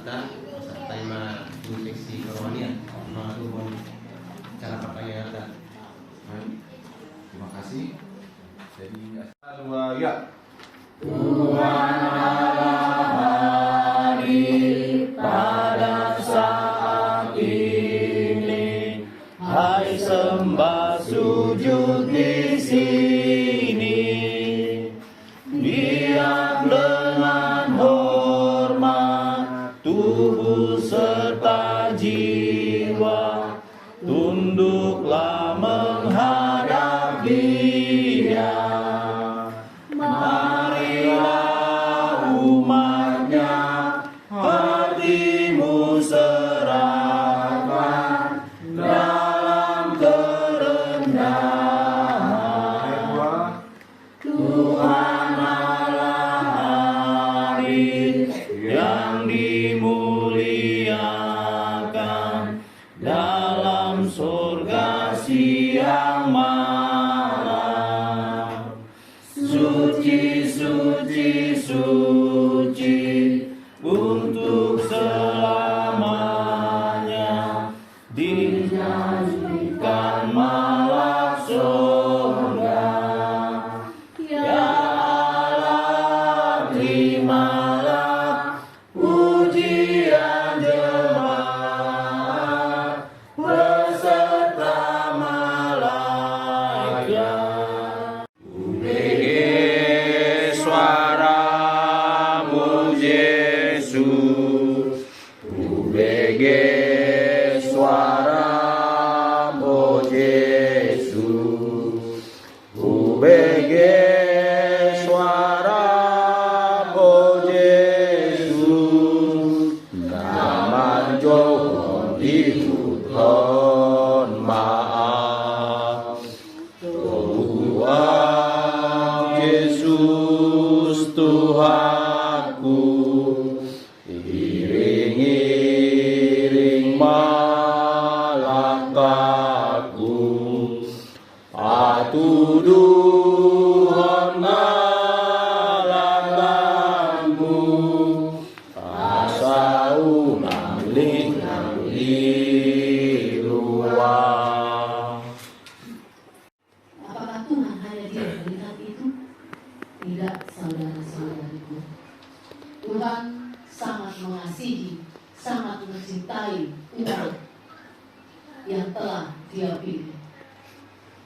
kita peserta yang infeksi corona maupun cara pakainya ada. Terima kasih. Jadi dua ya. Tuhan Allah hadir pada saat ini, hai sembah sujud di sini, biar dengan hormat tubuh serta jiwa tunduklah menghadap Dia. Marilah umatnya, hatimu serahkan dalam kerendahan. Tuhan Allah hadir yang dimuliakan dalam surga siang malam. Suci, suci, suci untuk selamanya, dinyanyikan malam surga. Ya Allah, terimalah pujian jemaat beserta malaikat. Suaramu Yesus, UBG suaramu Yesus, UBG suaramu Yesus, naman Johon dihuton maaf. Tuhan Yesus Tuhanku, iring-iring malakaku, patuduhon ngalakanmu, asa umalik luar. Apakah Tuhan hanya dia melihat itu? Tidak, saudara-saudariku. Tuhan sangat mengasihi, sangat mencintai umat yang telah Dia pilih.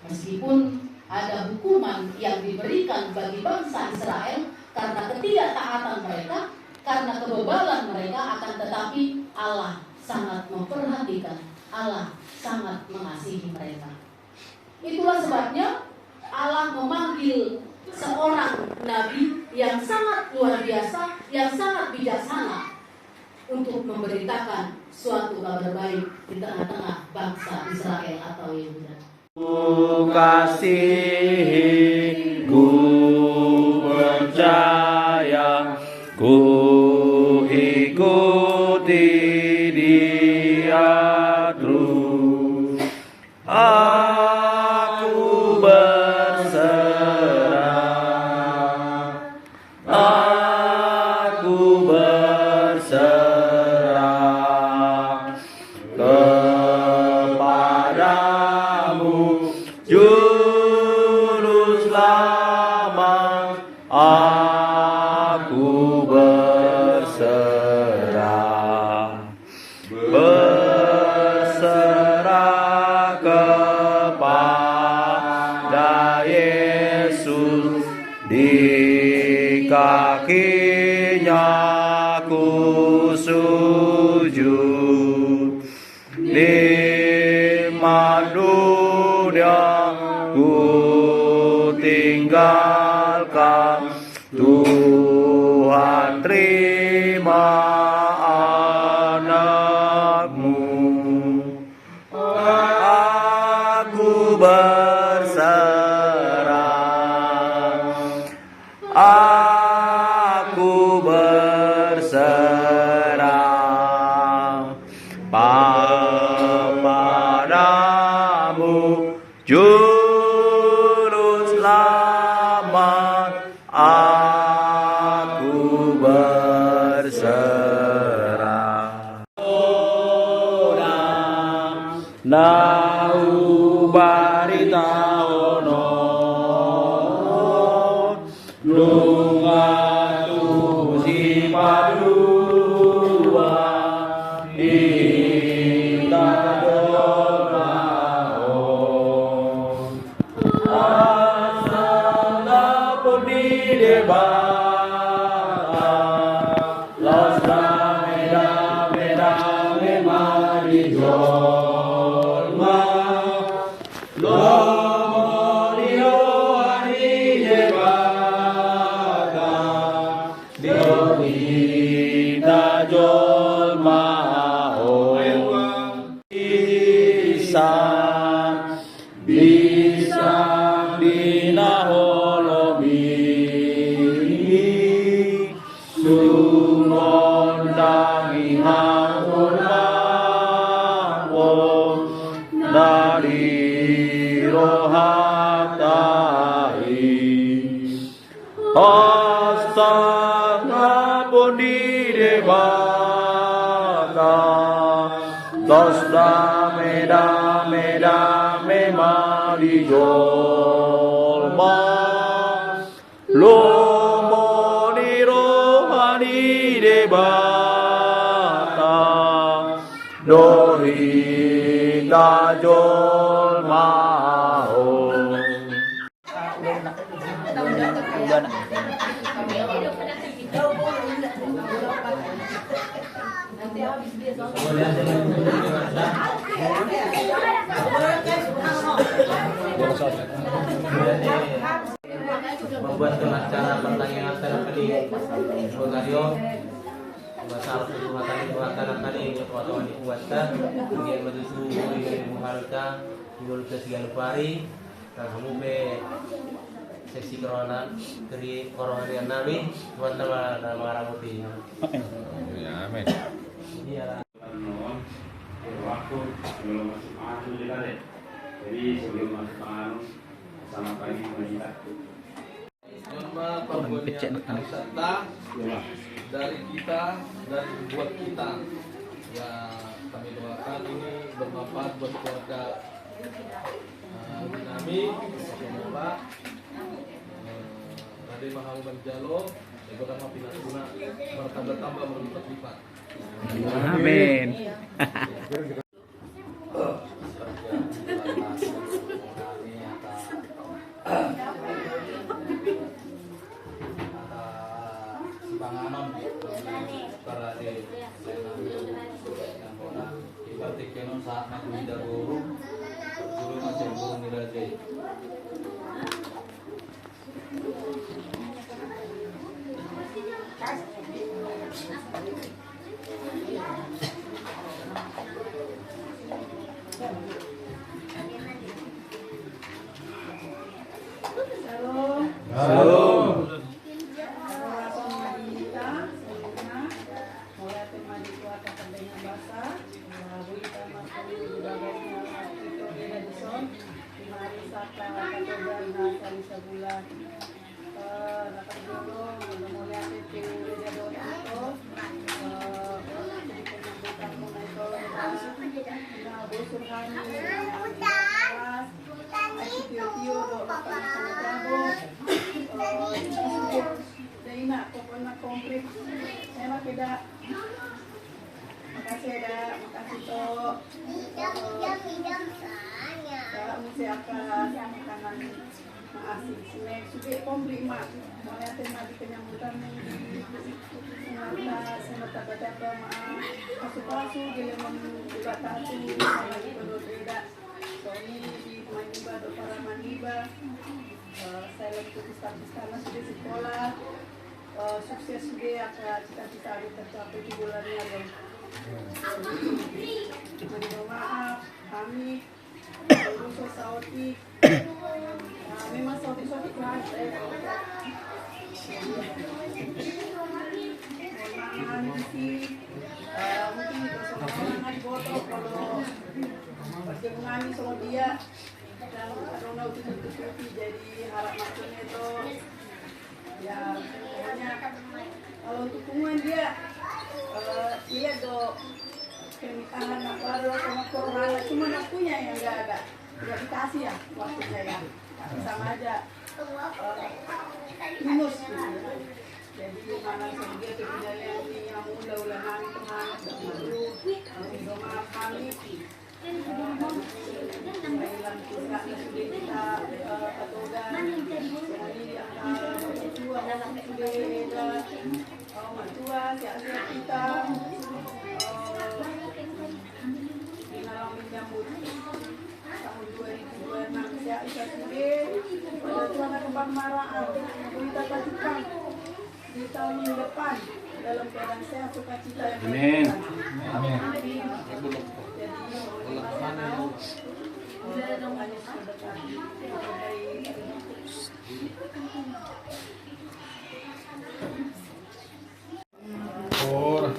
Meskipun ada hukuman yang diberikan bagi bangsa Israel karena ketidaktaatan mereka, karena kebebalan mereka, akan tetapi Allah sangat memperhatikan, Allah sangat mengasihi mereka. Itulah sebabnya Allah memanggil seorang nabi yang sangat luar biasa, yang sangat bijaksana untuk memberitakan suatu kabar baik di tengah-tengah bangsa Israel atau Yehuda. Ku kasihi, ku percaya, ku ikuti Dia terus. Aku berserah, aku berserah kepadamu, Juru Selamat. Aku berserah, berserah kepada Yesus. Di kakinya ku sujud, di dunia ku tinggalkan. Tuhan terima anakmu. Aku berserah, aku berserah padamu, Juru Selamat. Aku berserah. Nau barita ono lunga tu si padua ita domaon asana puni debata lasna meda meda memari jolma lomorio hari debata diorita jolma bisa bisa dinaholomi sumon dangi hangulawon dari rohatai astana puni debata tosda meda meda memari jolma lomoni rohani debata dohita jolma membuat acara pertanyaan tadi Rosario masalah perbuatan tadi perbuatan dibuatkan kemudian menuju muharka hingga ke Sigalupari kamu be seksi corona dari corona nabi buat nama ramuti Ya, amin. iya waktu sebelum masuk panganu jadi sebelum masuk panganu sama pagi kita Norma pembuatan wisata dari kita dan buat kita ya kami doakan ini bermanfaat buat keluarga kami semoga Raden Mahamuman Jalo Egokan Mapina Guna bertambah berlipat-lipat. Amin. Panganon para di yang orang ibatik kenon saat nak tidak guru masih guru nilai. Salam. Makasih toh. Mesti akan makanan asing snack sudah komplit mak. Mulai tema di penyambutan semata baca mak pasu gila membuka tasu sama di penduduk tidak. So ini di Mandiba do para Mandiba. Saya lagi istana sudah sekolah. Sukses sudah akan cita-cita tercapai di bulan yang mohon maaf kami urus sauti memang sauti kelas mungkin seorang botol kalau perjalanan sama dia dan karena tutup jadi harap maksudnya itu ya pokoknya kalau untuk hubungan dia lihat dong pernikahan nak baru sama corona, cuma akunya yang nggak dikasih ya waktunya ya. Sama aja minus gitu. Jadi mana saja kejadian yang ulah-ulah kami teman baru maaf kami hilang juga sudah kita patogan jadi yang tua sudah siap kita dalam menyambut tahun 2026 ya isa sudah pada Tuhan kembang maraan kita pastikan di tahun depan dalam keadaan sehat sukacita yang Amin. Amin. Or.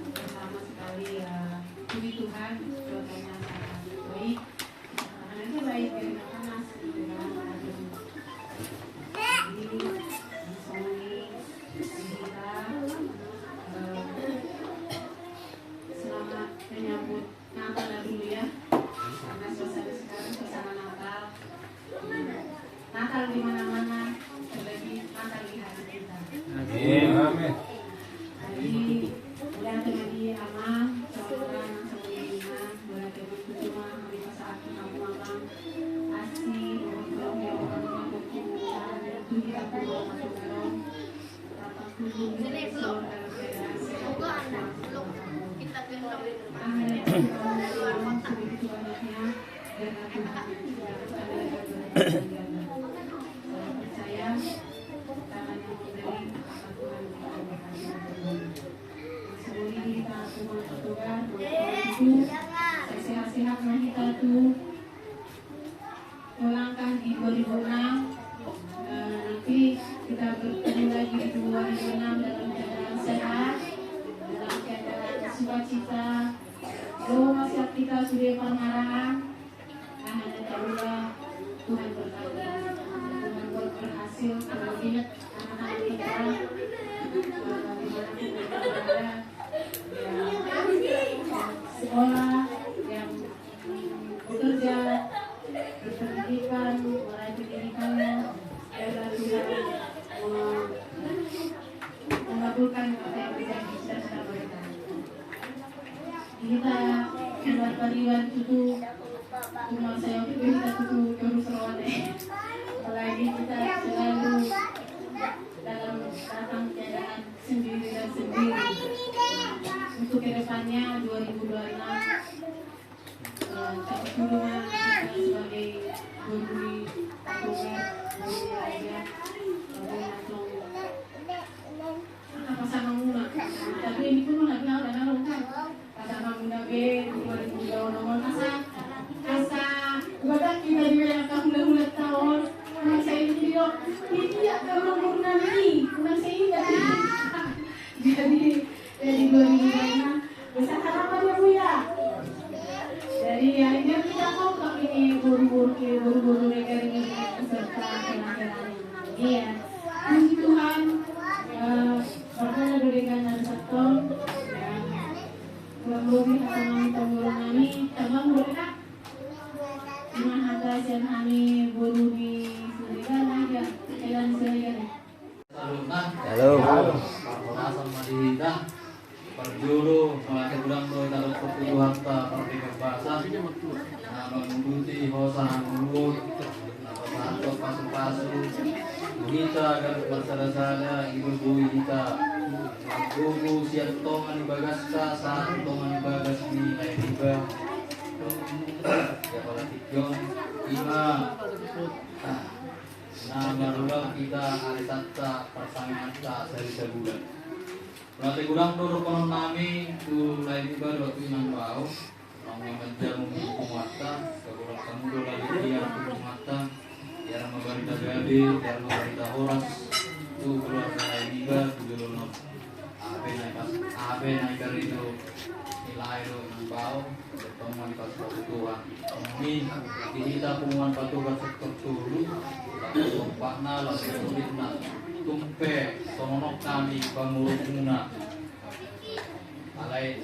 Pertama sekali puji Tuhan cuacanya sangat baik, anaknya baik dari panas jadi kita selamat menyambut Natal dulu ya, karena suasana sekarang suasana Natal di mana-mana, terlebih Natal di hati kita. Amin. Jadi udah terjadi aman, seorang sebelumnya boleh terjadi cuma hari saat kamu malam asli untuk yang orang berkumpul itu kita perlu masuk dalam rapat kumpul dalam keadaan sehat. Kita gendong begitu banyaknya dan aku saya percaya tangan yang memberi akan Tuhan sebelum kita semua berdoa itu sehat-sehat kita tuh melangkah di 2006 nanti kita bertemu lagi di 2006 dalam keadaan sehat, dalam keadaan sukacita. Doa siap kita sudah pengarahan karena Allah Tuhan berkati, Tuhan berhasil terlebih anak-anak kita sekolah yang bekerja berpendidikan, mulai pendidikannya adalah Tuhan mengabulkan apa yang menjadi cita-cita mereka. Kita buat pariwan itu cuma saya kita itu terus rawan apalagi kita selalu dalam datang keadaan sendiri dan sendiri. Untuk kedepannya 2026 capai dulu kita sebagai guru tabungan guru aja langsung pasangan muna tapi ini pun nggak ada nongkrong pasangan muna be 2000 nomor asa badan kita juga yang udah tahun anak saya ini video ini ya kalau muna nih anak saya ini jadi 2026 bisa harapan ya Bu ya. Jadi ya ini kita mau ini guru-guru mereka ini peserta pengajaran ini ya. Puji Tuhan, berkata dengan satu kurang lebih tahun kami tambang mereka dengan hadasan kami guru di Sudirman aja jalan saya. Halo. Sama Dinda perjuru melakukan ulang doa dalam pertujuh harta perdikat bahasa mengunduti hosan mulut atau pasu-pasu kita agar bersada-sada ibu kita guru siap tongan bagaska saat tongan bagas di tiba ya pada tijon ima nama ruang kita arisata pasangan tak seri sebulan. Berarti kurang dulu konon nami tu lain juga waktu inang bau, orang menjamu hukum mata, kekurang kamu dulu lagi dia hukum mata, ya memberi dagang Gede, Terno Barita Horas, itu keluarga Iba, Tujulono, Abe naik itu nilai itu ng bao, teman pas kebutuhan. Ini kita pengumuman patugas sektor tulu, tumpak na lalu tulis na, tumpe, sononok kami pangurus muna. Alay,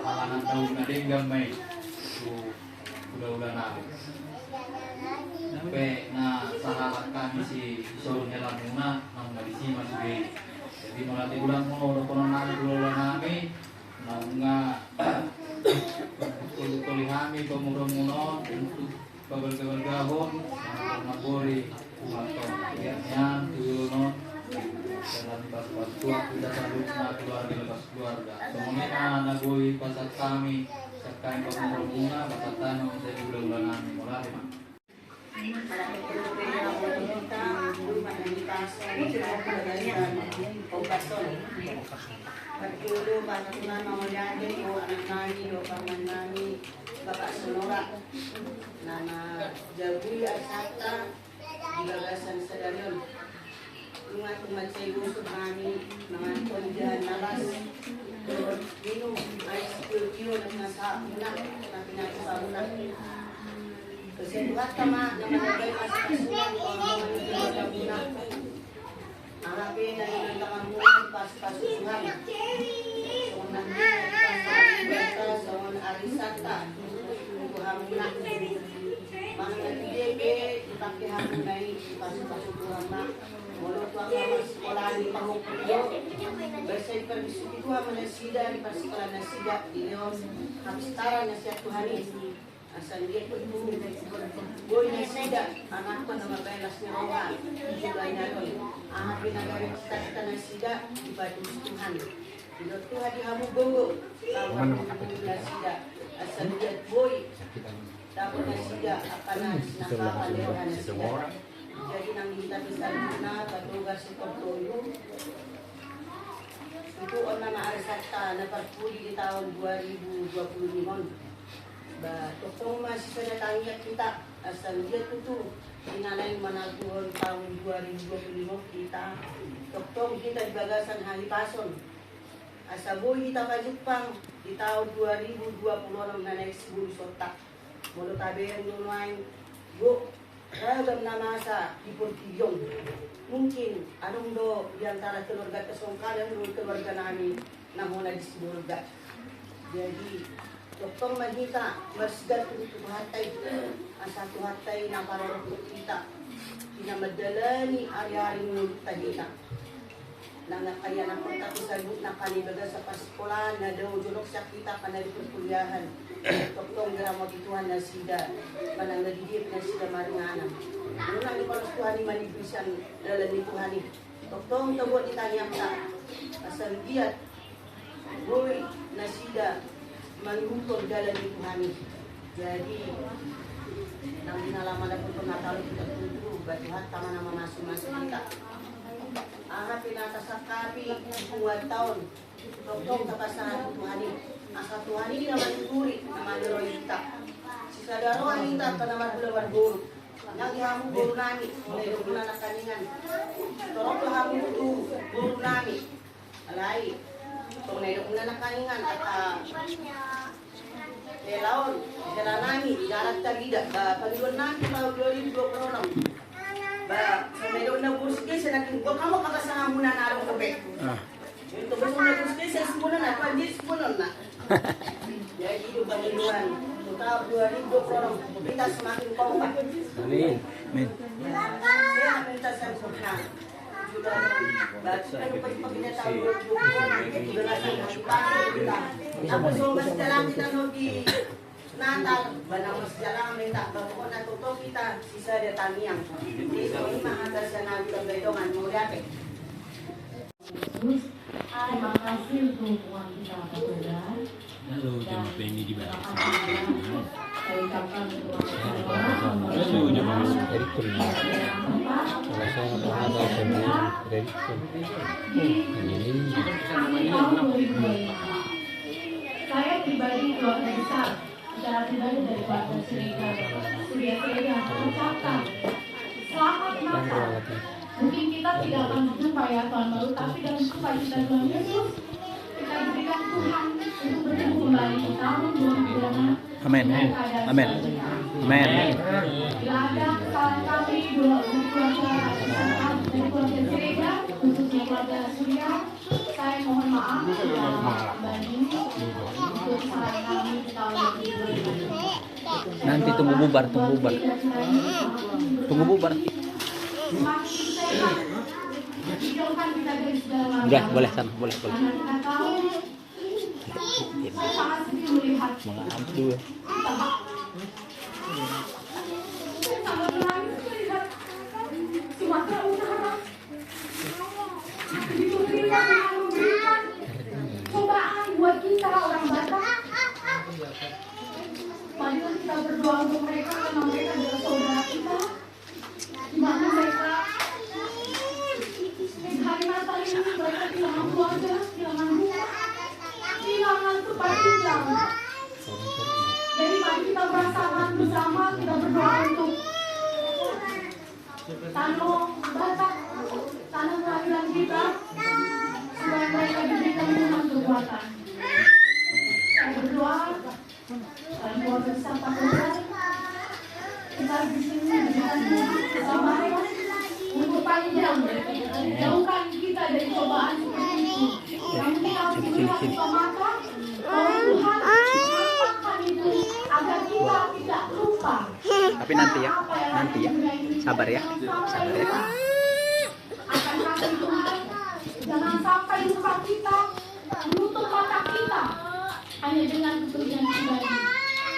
halangan daun na din gamay, udah nabi. Sampai na sahabat kami si Isol nyelam muna, nang nalisi masih. Jadi melatih ulang mau konon nami nang nga tuloy kami pemurah-murah untuk babal-babal gahon yang magori umato yan tuloy dalam pas tua kita salut na keluarga lepas keluarga semuanya nagoy pasat kami serta pemurah-murah pasat tanong sa ulang nami mulai mak. Malaki po pwede na po kita, luman ng itaso, pinagpagalian, pagkason. Pagkulo, bakit na nangyari po, anak nani, o paman nani, baka sunura, na jabuy at sata, gigagasan sa dalyon. Yung atong magsayuso kami, mga tondihan nalas, pero ay security na nasa una, na pinagsasauna. Kasi buhat tama na managay sa kasulang o mga nagagawa muna. Harapin na yung tangamunan pas-pasusungan. So, nandito sa arisata. Bukuhan muna. Mga nagdebe, itakihan muna yung pas-pasusungan na. Mulot wang naman sekolah ni pangukyo. Bersay permiso itu haman na sida, di pasikola na sida. Di leon, hapistara na siya tuhanin. Asal dia pun boy na sida anak ko na mabelas ni Roga tulay na ron ang pinagari kita na sida ibadong Tuhan ilo Tuhan di hamu bongo lawan na sida asal dia boy dapat na sida akan nakakalihan na sida jadi nang kita bisa na patugas sa pagtuyo itu ona maarisata na pagpuli di tahun 2025 Tokong masih pada tanya kita asal dia tuh inalay managuhon tahun 2025 kita Tokong kita di bagasan Halipason asal boy kita kajupang di tahun 2026 na naik sebulu sotak mulu tabihan nunuain bu ragam na masa di Portillon mungkin anong do diantara keluarga kesongkalan keluarga namin na mula di Sibolga jadi Doktor Magita, masgat untuk hatay, ang satu hatay na pararapot kita, pinamadala ni ari-ari ng tagita. Nang nakaya na punta ko sa gut na kanibaga sa pasikolan, na daw junok sa kita panalipot kulyahan. Doktor gira magituhan na sida, manang nagigip na sida maringanam. Ano nang ipalustuhan ni manibisan lalanipuhan ni. Doktor, tabot itanyam ta, asal giat, boy na sida, menghukum jalan itu kami. Jadi nang dinalaman na po natalo kita tutu batuhan tama nama masing-masing kita. Aha pinakasakapi 2 taon. Tokong kapasahan Tuhani. Asa Tuhani naman turi naman roy kita. Si sadaroan kita kanaman bulawan guru. Nang ihamu guru nami, mulai bulan nakaningan. Torong ihamu guru nami. Alai. Kung nailong na nakaningan at laon, jalan nami, jalan tagida, pagluan namin, pagluan ko ba, sa nailong na burski, sa naging, huwag ka mo kakasama muna na araw gabi. Yung tubos mo na burski, sa muna na, pandis muna na. Jadi yung pagluan, tutaw, 2,000 kita semakin kompak. Amin. Amin. Kaya minta sa muna. Tapos mas dalam kita di Natal, banang mas dalam minta bago na tuto kita sisa de tamiang. Di so ini mahal sa nabi kagayongan mo dati. Terima kasih untuk dukungan kita kepada Halo, jangan pengen di bawah. saya ucapkan Halo, jangan masuk dari kuliah. Kalau saya nggak pernah tahu saya beli dari saya pribadi keluarga besar secara pribadi dari Partai Surya Surya mengucapkan selamat supaya Tuhan baru, tapi dalam sukacita Tuhan Yesus kita diberikan Tuhan untuk bertemu kembali di tahun 2026. Amin. Amin. Amin. Bila ada kesalahan kami dari keluarga Surya, khususnya keluarga Surya, saya mohon maaf ini untuk kesalahan kami di tahun 2026. Nanti tunggu bubar. Udah, boleh sana, boleh. Maaf dulu. Sumatera Utara cobaan buat kita orang Batak. Marilah kita berdoa untuk mereka karena mereka adalah saudara kita. Di mana mereka di hari Natal ini mereka kehilangan keluarga, kehilangan rumah, kehilangan tempat tinggal. Jadi mari kita bersama, kita berdoa untuk tanah Batak, tanah kelahiran kita, supaya mereka diberikan dengan kekuatan. Saya berdoa dalam keluarga besar Pakoda, kita di sini diberikan kesabaran untuk panjang, jauhkan kita dari cobaan seperti itu. Yang kita harus buka mata bahwa Tuhan menyatakan itu agar kita tidak lupa. Tapi nanti ya. Sabar ya. Akan kami Tuhan, jangan sampai lupa kita, menutup mata kita hanya dengan kepergian pribadi.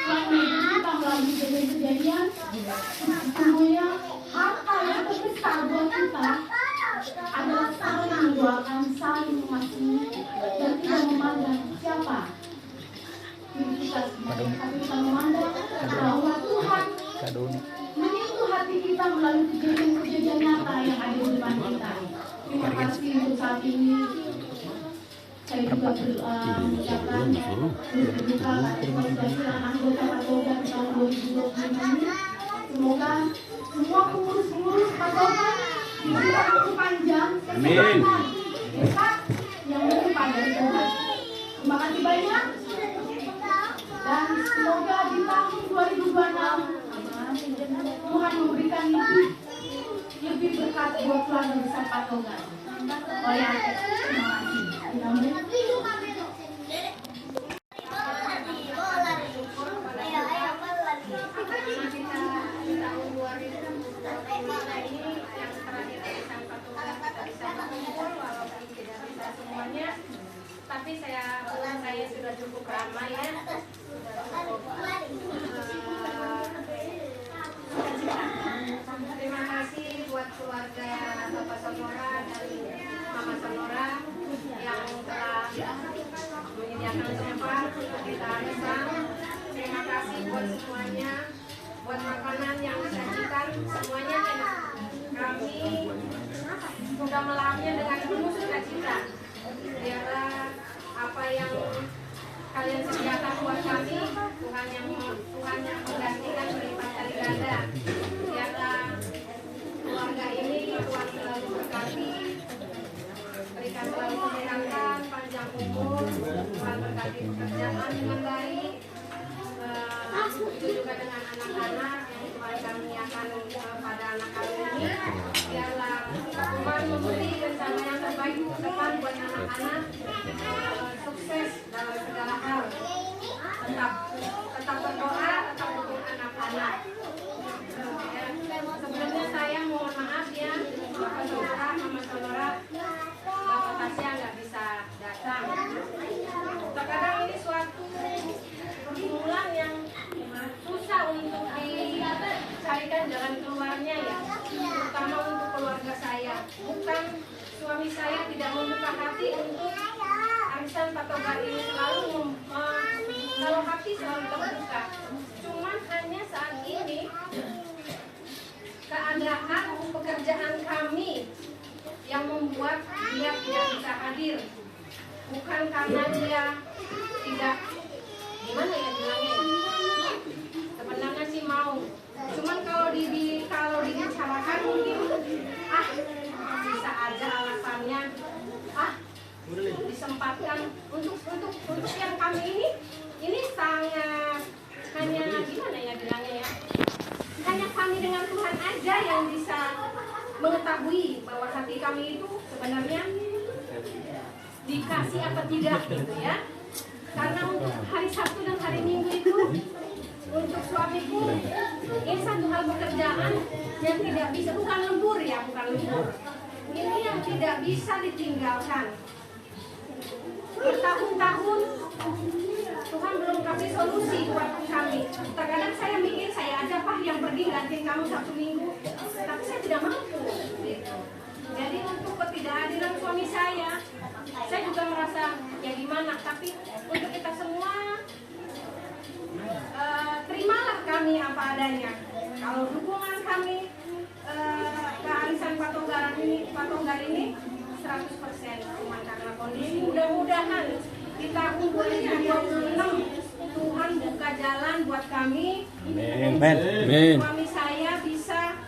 Yang kita melalui kejadian, sesungguhnya harta yang terbesar buat kita adalah saling mendoakan, saling mengasihi, dan tidak memandang siapa kita, tapi kita memandang bahwa Tuhan menyentuh hati kita melalui kejadian nyata yang ada di depan kita. Terima kasih untuk saat ini. Saya juga mengucapkan berduka kepada anggota Pakoda tahun 2025 ini. Semoga semua pengurus Pakoda diberikan waktu panjang, kesehatan, sehat yang berlimpah dari Tuhan. Terima kasih banyak. Dan semoga di tahun 2026 Tuhan memberikan lebih berkat buat keluarga besar Pakoda. Oleh Ate, terima kasih. Amin. Tapi saya sudah cukup ramai ya. Terima kasih buat keluarga Bapak Sonora dan Mama Sonora yang telah menyediakan tempat untuk kita bersama. Terima kasih buat semuanya, buat makanan yang disajikan, semuanya enak. Kami sudah melahapnya dengan penuh sukacita. Biarlah apa yang kalian sediakan buat kami, Tuhan yang menggantikan berlipat kali ganda. Biarlah keluarga ini Tuhan selalu berkati, berikan selalu kesehatan, panjang umur, Tuhan berkati pekerjaan dengan baik. Itu juga dengan anak-anak yang Tuhan karuniakan pada anak kami ini. Biarlah Tuhan memberi rencana yang terbaik ke depan buat anak-anak, sukses dalam segala hal. Tetap berdoa, tetap dukung anak-anak. Sebelumnya saya mohon maaf ya, Bapak Sonora, Mama Sonora, Bapak Tasya nggak bisa datang. Terkadang ini suatu pergumulan yang susah untuk dicarikan jalan keluarnya ya, terutama untuk keluarga saya. Bukan suami saya tidak membuka hati untuk arisan Pakoda ini, selalu hati selalu terbuka. Cuman hanya saat ini keadaan pekerjaan kami yang membuat dia tidak bisa hadir. Bukan karena dia tidak, gimana ya bilangnya, sebenarnya sih mau. Cuman kalau dibicarakan mungkin bisa aja alasan disempatkan untuk yang kami ini sangat hanya gimana ya bilangnya ya, hanya kami dengan Tuhan aja yang bisa mengetahui bahwa hati kami itu sebenarnya dikasih apa tidak gitu ya. Karena untuk hari Sabtu dan hari Minggu itu untuk suamiku ini satu hal pekerjaan yang tidak bisa, bukan lembur ya, bukan lembur. Ini yang tidak bisa ditinggalkan. Bertahun-tahun Tuhan belum kasih solusi buat kami. Terkadang saya mikir saya aja Pak yang pergi gantiin kamu Sabtu Minggu, tapi saya tidak mampu. Gitu. Jadi untuk ketidakhadiran suami saya juga merasa ya gimana. Tapi untuk kita semua terimalah kami apa adanya. Kalau dukungan kami ke arisan Patonggar ini 100%, cuma karena kondisi. Mudah-mudahan di tahun 2026 Tuhan buka jalan buat kami. Amin. Suami saya bisa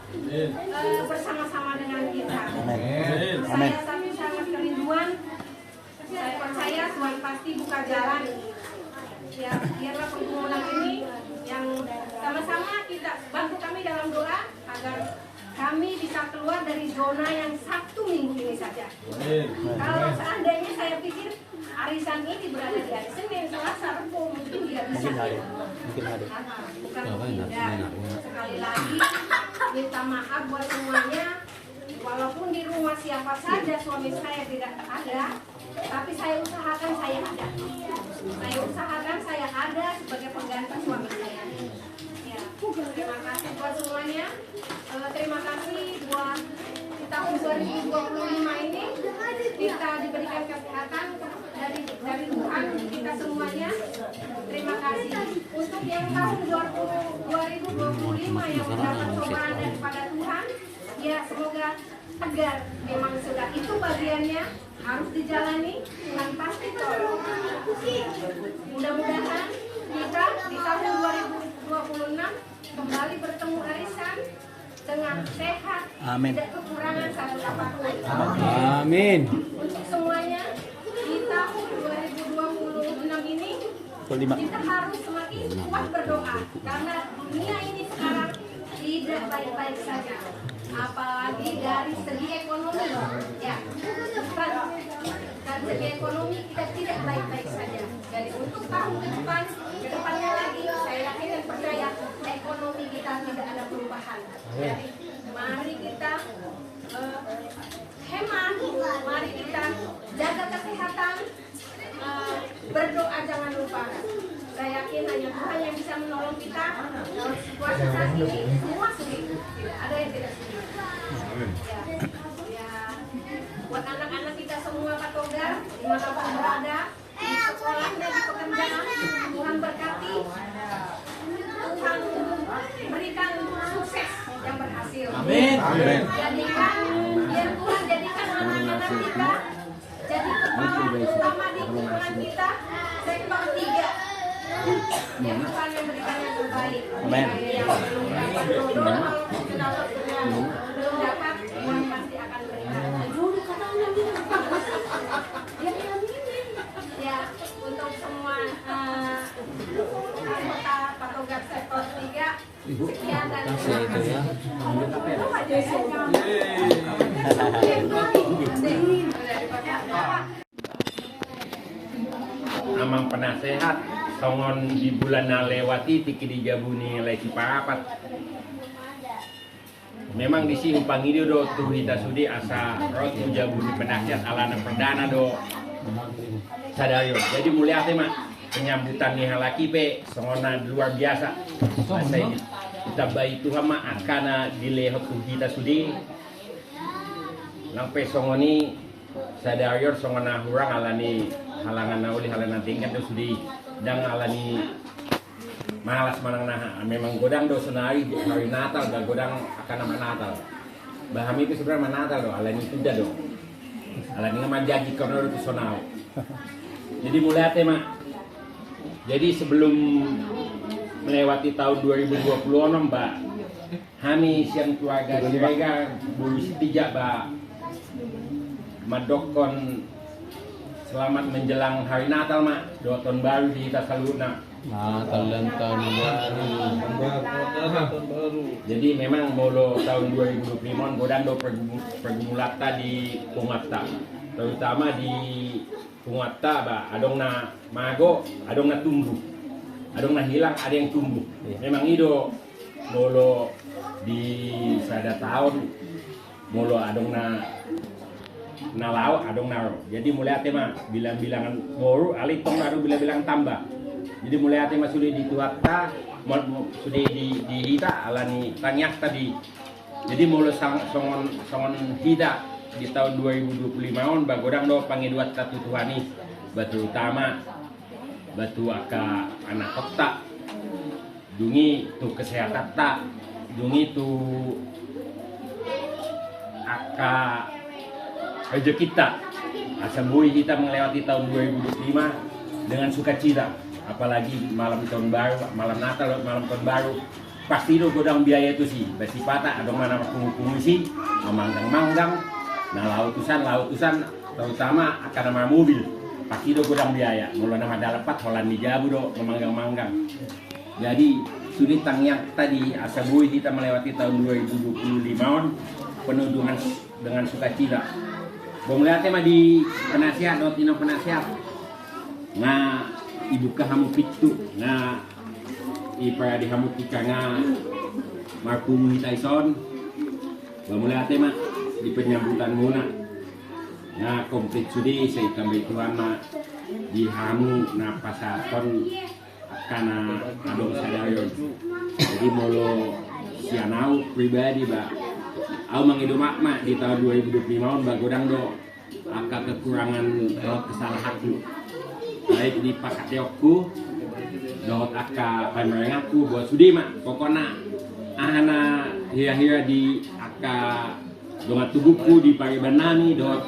bersama-sama dengan kita. Amin. Saya sangat kerinduan. Saya percaya Tuhan pasti buka jalan. Ya, biarlah pergumulan ini yang sama-sama kita bantu kami dalam doa agar kami bisa keluar dari zona yang Sabtu Minggu ini saja. Kalau seandainya saya pikir arisan ini berada di hari Senin, Selasa, Rabu, mungkin tidak bisa. Mungkin hari. Bukan tidak. Sekali lagi minta maaf buat semuanya. Walaupun di rumah siapa saja suami saya tidak ada, tapi saya usahakan saya ada. Saya usahakan saya ada sebagai pengganti suami saya. Ya, terima kasih buat semuanya. Terima kasih buat di tahun 2025 ini kita diberikan kesehatan dari Tuhan kita semuanya. Terima kasih untuk yang tahun 2025 yang mendapat cobaan daripada Tuhan. Ya, semoga agar memang sudah itu bagiannya harus dijalani, Tuhan pasti tolong. Mudah-mudahan kita di tahun 2026 kembali bertemu arisan dengan sehat, Amin. tidak kekurangan satu apapun. Amin. Untuk semuanya di tahun 2026 ini kita harus semakin kuat berdoa karena dunia ini sekarang tidak baik-baik saja, apalagi dari segi ekonomi ya, bukan dari segi ekonomi kita tidak baik-baik saja. Jadi untuk tahun kedepannya lagi saya yakin dan percaya ekonomi kita tidak ada perubahan. Jadi mari kita hemat, mari kita jaga kesehatan, berdoa jangan lupa. Saya yakin hanya Tuhan yang bisa menolong kita. Situasi saat ini semua sulit, tidak ada yang tidak sulit. Ya, buat anak-anak kita semua Patonggar, dimanapun berada, di sekolahnya, di pekerjaan, Tuhan berkati, Tuhan berikan sukses yang berhasil. Amin. Biar Tuhan jadikan anak-anak kita jadi kepala utama di kumpulan kita, sektor 3. Ya, Tuhan yang berikan yang terbaik. Amin. Belum dapat, Tuhan pasti akan berikan. Ya, untuk semua anggota Patonggar sektor 3, sekian dan Amang penasehat songon di bulan na lewati tiki dijabuni leci papat. Memang di sini pangidio do tuh kita sudi asa rot jabuni penasehat alana perdana do sadayo. Jadi mulia tema penyambutan nih halaki pe songona luar biasa. Masanya kita baik Tuhan ma akana dilehot tuh kita sudi. Lampe songoni sadayo songona hurang alani halangan nauli halangan tingkat do sudi dang alani malas manang naha memang godang do senari hari Natal dan godang akan nama Natal bahami itu sebenarnya Natal do alani tidak do alani ngamajaji kono itu sonau jadi mulai tema jadi sebelum melewati tahun 2026 mbak kami siang keluarga mereka bulu sitijak mbak madokon selamat menjelang hari Natal mak, do tahun baru di kita saluna. Natal dan tahun baru. Tahun baru. Jadi memang bolo tahun 2025 godang do pergumulata di Pungatta, terutama di Pungatta ba adong na mago, adong na tumbuh, adong na hilang, ada yang tumbuh. Memang ido bolo di sada tahun molo adong na nalaw adong naro. Jadi mulai ate mah bilang-bilangan moru ali tong naru bilang-bilang tambah. Jadi mulai ate mah sudah dituatta sudah di hita alani tanyak tadi. Jadi molo songon hita di tahun 2025 on bagodang do pangiduat tatu tuhani batu utama batu aka anak kota dungi tu kesehatan tak dungi tu aka rezeki kita asambui kita melewati tahun 2025 dengan sukacita, apalagi malam tahun baru, malam Natal, malam tahun baru pasti itu godang biaya itu sih bersifat ada mana pengungsi manggang-manggang nah lautusan terutama akan nama mobil pasti itu godang biaya mulai nama dalapat holan di jabu do memanggang-manggang. Jadi sulit tangyak tadi asabui kita melewati tahun 2025 penuh dengan sukacita. Bong lihat mah di penasihat do tino penasihat nga ibu kahamu pitu nga ipaya dihamu tika nga markum Tyson. Bong lihat mah di penyambutan muna nga komplit sudi sa ikamay tuhan na dihamu na pasaton kana adong sadayon. Jadi molo sianau pribadi ba au mangidumak mak di tahun 2025 bagodang do aka kekurangan kesalahanku baik di pakateokku dot aka pamerengaku buat sudi mak pokoknya ahana hira-hira di aka dongat tubuhku di pariban nami dot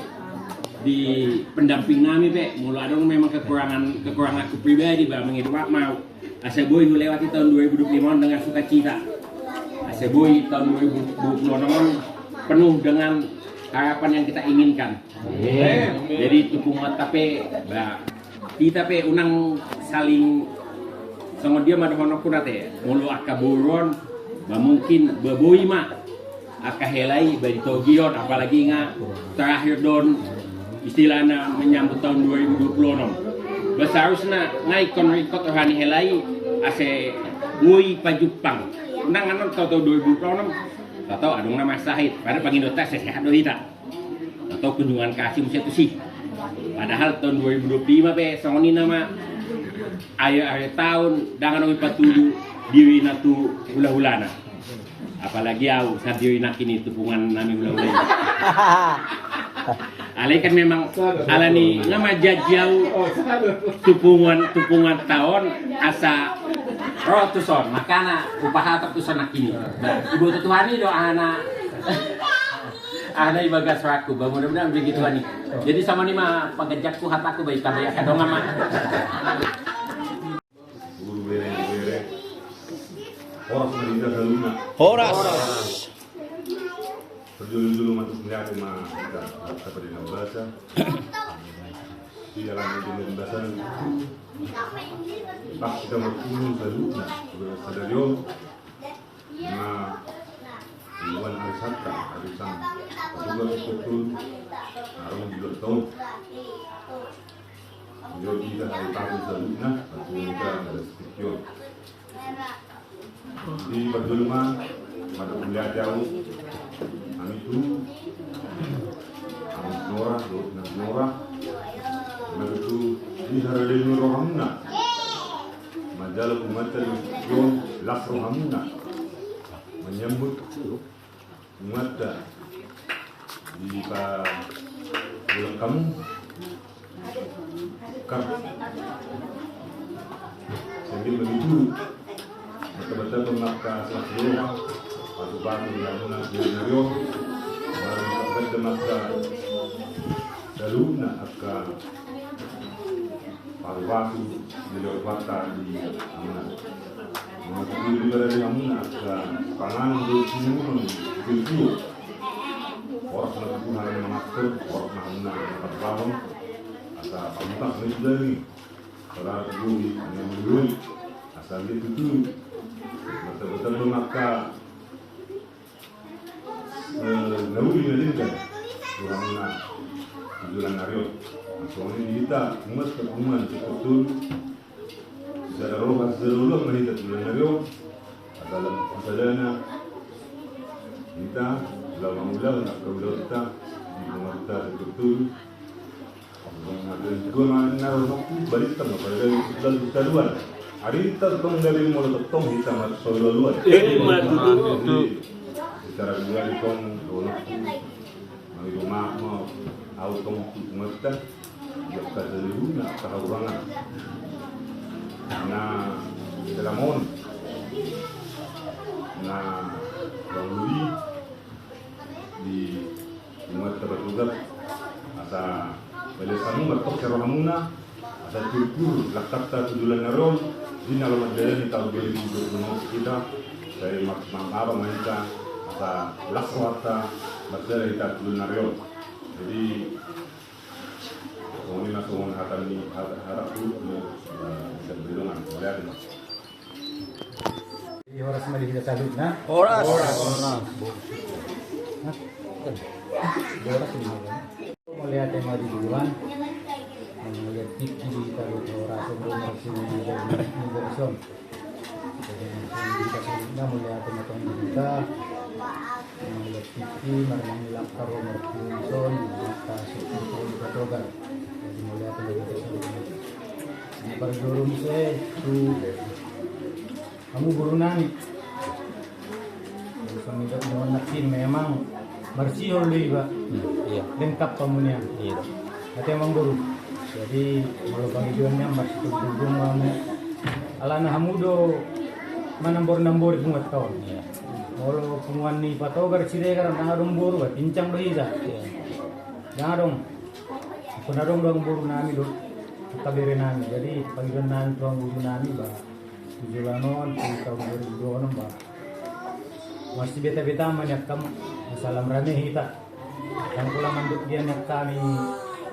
di pendamping nami be mula adong memang kekurangan aku pribadi ba mengidumak mau asa boy lewati tahun 2025 dengan sukacita. Asa boy tahun 2026 penuh dengan harapan yang kita inginkan. Jadi tupung tape kita pe unang saling sama dia madohono kunate mulu akaburon ba mungkin baboi ma akahelai bari togion apalagi nga terakhir don istilahnya menyambut tahun 2026. Seharusnya ngai kon rekod rohani helai ase ngui pajupang unang anon tahun 2026 atau adong nama sahid pada pangindota sehat dohita atau kunjungan kasih musia tu sih padahal tahun 2025 be songoni nama akhir tahun dengan ngi patudu diri natu hula-hulana apalagi au sa diri nakini tupungan nami hula-hula alai kan memang alani nama jajau tupungan tahun asa rotuson makana upaha tertuson nakini. Ibu tutuhani do ana ibagas raku mudah-mudahan begitu ani. Jadi sama ni mah pagajakku hataku baik kabaya kadonga mah. Horas. Dulu masuk melihat mah seperti bahasa di dalam pembahasan pas kita bertemu saluna sadarion na iwan arisanta arisan juga betul harus dilakukan jadi kita hari tahu saluna atau kita restriction di berjulma pada kuliah jauh kami itu kami Nora itu di hari ini rohamna majalah umatal yon las rohamna menyambut umat di bulan kamu kan sambil begitu betul-betul pemaka seluruh atau bangun yang menario baru betul maka saluna akan paru-paru dilewata di amna maka diri dari amna akan pangan bersimun orang nak Tuhan yang mengatur orang nak amna berbangun sa pamutak na sila rin. Para kaguli, ang mga asal dia tutu. Betul-betul maka nauli na din kan. Kurang na tujuan naryo. Soalnya kita umat ketuman betul secara roh seluruh menita tujuan naryo dalam pasadana kita dalam ulang nak kau kita di rumah kita betul. Gue naruh balik tengah pada kita luar. Hari kita tong dari mulut tong kita masuk solo luar. Jadi secara bulan tong tolong di rumah mau auto kita jika dulu nak keharuangan. Nah dalam mon, nah banguri di rumah tertutup asa belasanmu bertok serohamuna asa turkur lakata tujulan naron di dalam ada di tahun 2020 kita dari apa mereka asa lakwata berada di tujulan naron jadi ini masuk akan harap dulu bisa berlindungan lihat Di oras mali kita salut na. Oras. Oras ini. Melihat yang mari duluan. Melihat TV di taruh oras sebelum maksimal di version. Jadi kita salut na melihat matang kita. Melihat TV marang nilak taruh version kita sebelum kita togar. Jadi melihat yang kita salut. Ini berjurung saya tu kamu guru nani suami tak mau nakin memang bersih oleh pak lengkap kamunya tapi emang guru jadi kalau panggilannya masih terhubung kamu alana hamudo manambor bungat tahun kalau penguan ni patogar cire karena ngadong buru pak pincang dohiza ngadong penadong doang buru nami do kabere nami jadi panggilan nami doang guru nami pak Julanon tahun 2002 Mbak masih beta-beta manyak kamu salam rame kita yang pula manduk dia nak kami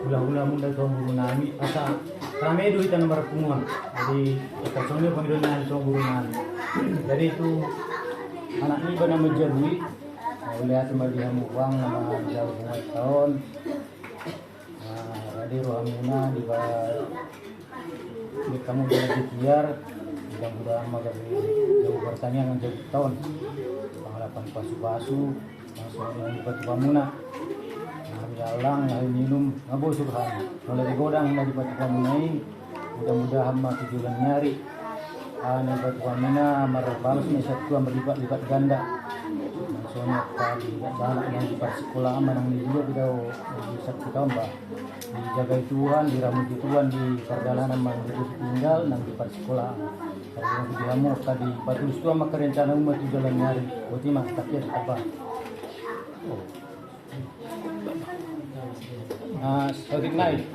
ulah-ulah munda tuang guru nami asa rame itu kita nomor penguan jadi kita soalnya panggilan tuang guru nami jadi itu anak ini bernama Jadwi lihat kembali hamu uang nama jauh 5 tahun tadi rohamuna di kamu jadi biar mudah-mudahan magar jauh pertanian yang jauh tahun pengalapan pasu-pasu langsung yang dibuat pamuna jalang air minum ngabo subhan mulai godang yang dibuat pamuna ini mudah-mudahan mati jualan nyari ane buat pamuna marbalos ni satu berlipat ganda langsungnya tadi anak yang dibuat sekolah aman yang juga kita di 1 tahun bah dijaga Tuhan diramu Tuhan di perjalanan menuju tinggal nanti di sekolah kalau diamu tadi batu itu maka rencana umat di jalan nyari berarti mah takdir apa sedikit naik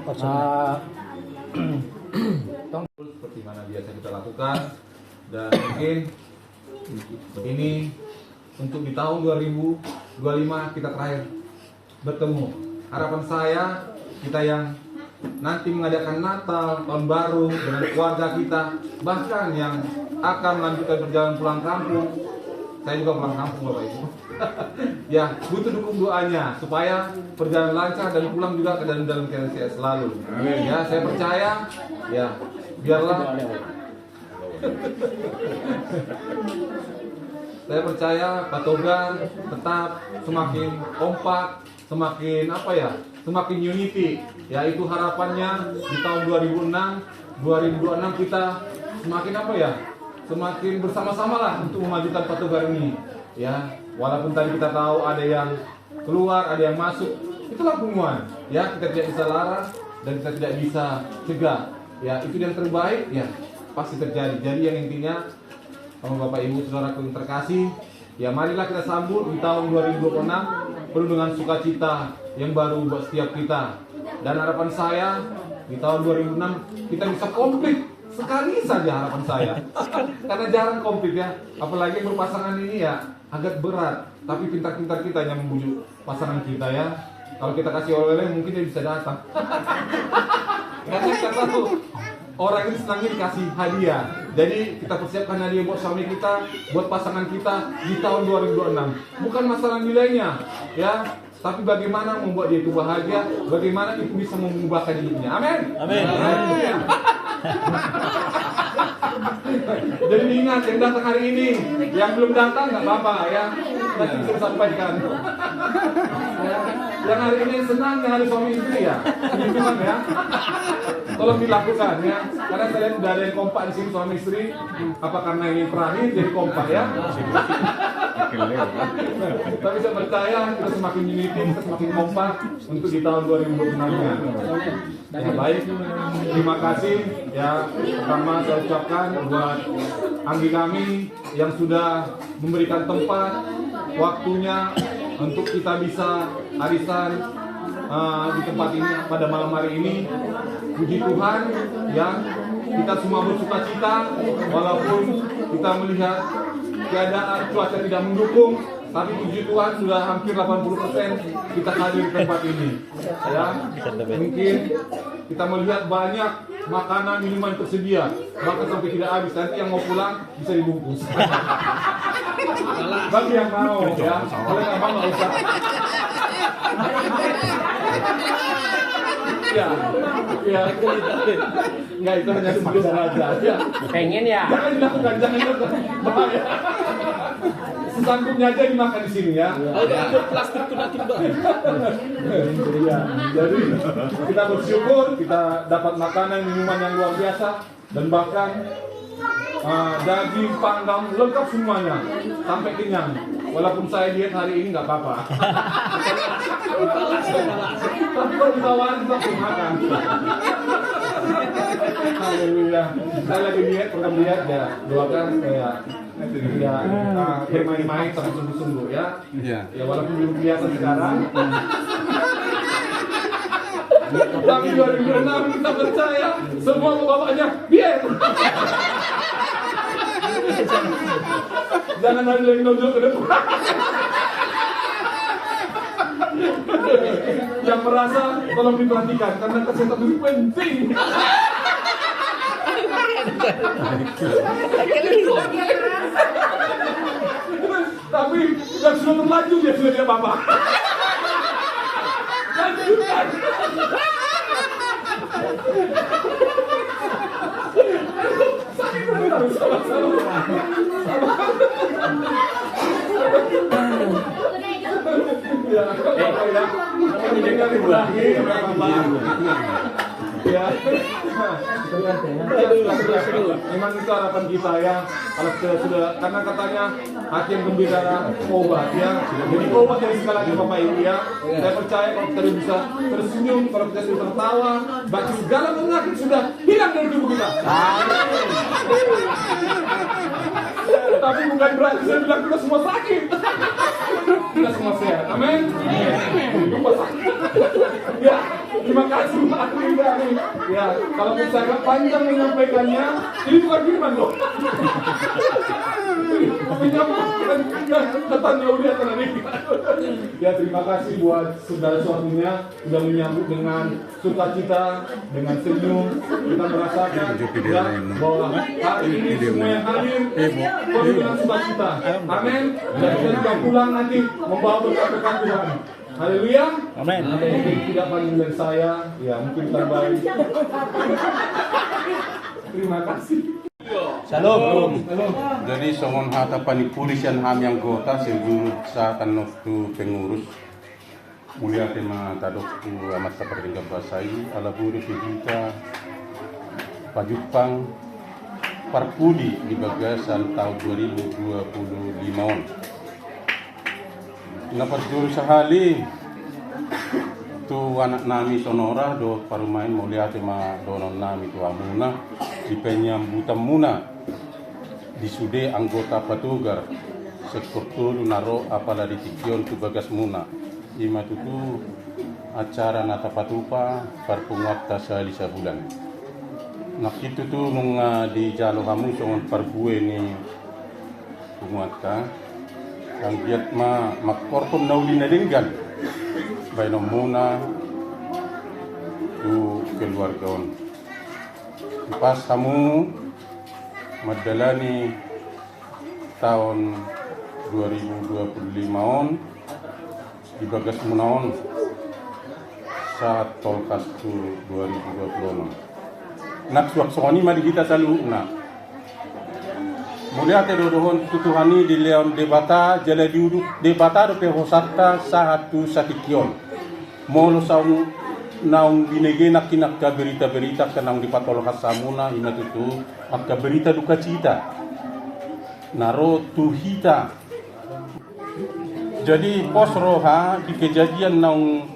seperti mana biasa kita lakukan dan mungkin ini untuk di tahun 2025 kita terakhir bertemu. Harapan saya kita yang nanti mengadakan Natal, Tahun Baru dengan keluarga kita, bahkan yang akan melanjutkan perjalanan pulang kampung. Saya juga pulang kampung Bapak Ibu. Ya, butuh dukung doanya supaya perjalanan lancar dan pulang juga ke dalam keadaan sehat selalu. Ya, saya percaya ya, biarlah saya percaya Pak Togar tetap semakin kompak, semakin semakin unity. Ya itu harapannya di tahun 2026 kita semakin semakin bersama-sama lah untuk memajukan Pak Togar ini. Ya, walaupun tadi kita tahu ada yang keluar, ada yang masuk, itulah hubungan. Ya, kita tidak bisa larang dan kita tidak bisa cegah. Ya, itu yang terbaik ya pasti terjadi. Jadi yang intinya sama Bapak Ibu Saudaraku yang terkasih, ya marilah kita sambut di tahun 2026 penuh dengan sukacita yang baru buat setiap kita. Dan harapan saya di tahun 2006 kita bisa komplit sekali saja harapan saya. Karena jarang komplit ya, apalagi berpasangan ini ya agak berat. Tapi pintar-pintar kita yang membujuk pasangan kita ya. Kalau kita kasih oleh-oleh mungkin dia bisa datang. Karena kata tuh orang ini senangnya dikasih hadiah. Jadi kita persiapkan hadiah buat suami kita, buat pasangan kita di tahun 2026. Bukan masalah nilainya, ya, tapi bagaimana membuat dia itu bahagia, bagaimana itu bisa mengubahkan hidupnya. Amin. Amin. Amin. Jadi ingat yang datang hari ini, yang belum datang nggak apa-apa ya. Nanti bisa sampaikan. Yang hari ini senang, yang hari suami istri ya, senang ya. Tolong dilakukan ya, karena saya lihat udah ada yang kompak di sini suami istri. Apa karena ini terakhir jadi kompak ya? Tapi saya percaya kita semakin unity, kita semakin kompak untuk di tahun 2026-nya. Ya, baik, terima kasih ya. Pertama saya ucapkan buat Anggi kami yang sudah memberikan tempat, waktunya untuk kita bisa arisan di tempat ini pada malam hari ini. Puji Tuhan ya, kita semua bersuka cita walaupun kita melihat keadaan cuaca tidak mendukung, tapi puji Tuhan sudah hampir 80% kita hadir di tempat ini ya. Mungkin kita melihat banyak makanan minuman tersedia, bahkan sampai tidak habis. Nanti yang mau pulang bisa dibungkus. Bagi yang mau ya, kalau yang mau nggak usah. Ya, nggak, itu hanya sebagai saja. Ya. Pengen ya? Jangan dilakukan, jangan dilakukan. Bahaya. Sesanggupnya aja dimakan di sini ya. Ada plastik tuh nanti Mbak. Ya, jadi kita bersyukur kita dapat makanan minuman yang luar biasa dan bahkan daging panggang lengkap semuanya sampai kenyang. Walaupun saya diet hari ini nggak apa-apa. Tapi kalau ditawarin kita harus makan. Alhamdulillah. Saya lagi diet, program diet ya. Doakan saya ya bermain-main tapi sungguh-sungguh ya. Ya walaupun belum kelihatan sekarang. Tapi 2026 kita percaya semua bapaknya diet. Jangan ada yang nonjol ke depan. Yang merasa tolong diperhatikan karena kesehatan itu penting. Tapi yang sudah terlanjur dia sudah tidak apa-apa. Lanjutkan. Memang itu harapan kita ya. Kalau sudah karena katanya hati yang gembira obat ya. Jadi obat dari segalanya Bapak Ibu ya. Saya percaya kalau kita bisa tersenyum, kalau kita sudah tertawa, bagi segala penyakit sudah hilang dari tubuh kita. Tapi bukan berarti saya bilang kita semua sakit. Kita semua sehat. Amin. Lupa sakit. Ya, terima kasih Pak Linda nih. Ya, kalau bisa agak panjang menyampaikannya, ini bukan firman loh. Datangnya udah tadi. Ya, terima kasih buat saudara-saudarinya sudah menyambut dengan sukacita, dengan senyum. Kita merasakan ya, bahwa hari ini semua yang hadir penuh dengan sukacita. Amin. Dan kita juga pulang nanti membawa berkat-berkat Tuhan. Haleluya. Amin. Mungkin tidak panggil dari saya, ya mungkin terbaik. Terima kasih. Shalom. Jadi songon hata panipulisian hamyang kota segurut sa tanok tu pengurus mulia tema tadok tu amat seperti basai alaburi kita pajupang parpudi di bagasan tahun 2025 Napat juru sahali tu anak nami sonora do parumain mulia tema donon nami tu amuna di penyambutan muna di sude anggota patugar sektor naro apala di tikion tu bagas muna ima tutu acara nata patupa parpungat tasali sabulan nak itu tu nung di jalo kamu songon parbue ni pungatka ang giat makorpon nauli na dinggan bay no muna tu keluargaon. Pas kamu madalani tahun 2025 on di bagas munaon saat tolkas tu 2026. Nak suak songoni mari kita selalu na. Mulia te dodohon tutuhani di leon debata jala diuduk debata do pe hosata satu sakikion. Molo saung naung binege nak kinak ka berita-berita kenang di patol hasamuna ina tutu akka berita duka cita. Naro tuhita. Jadi pos roha di kejadian naung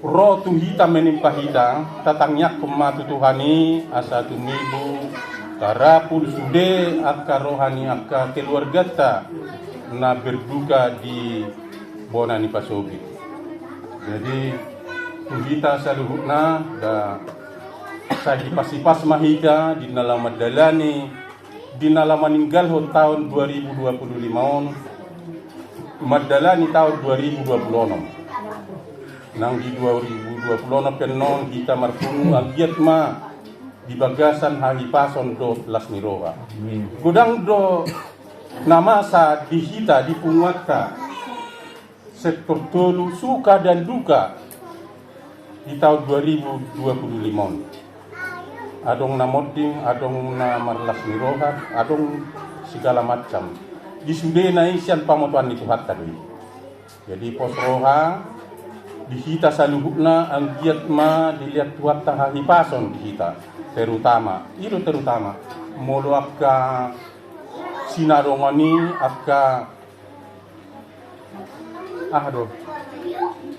roh tuhita menimpa hita tatangnya kematu tuhani asa tumibu karapul sude akka rohani akka keluarga ta na berduka di Bonani Pasogi. Jadi tuhita saluhutna da sa dipasipas mahida di nalam madalani di nalam meninggal tahun 2025 on madalani tahun 2026. Nang di 2020 penon kita marpunu agiat ma di bagasan hari pason do las niroa. Gudang do nama sa dihita di punguata sektor tolu suka dan duka di tahun 2025. Adong namodding, adong na marlas niroha, adong segala macam. Di sudena isian pamotuan itu hatta doi. Jadi pos roha dihita saluhukna ang giat ma dilihat tuat tahahi pason dihita terutama molo akka sinarongani akka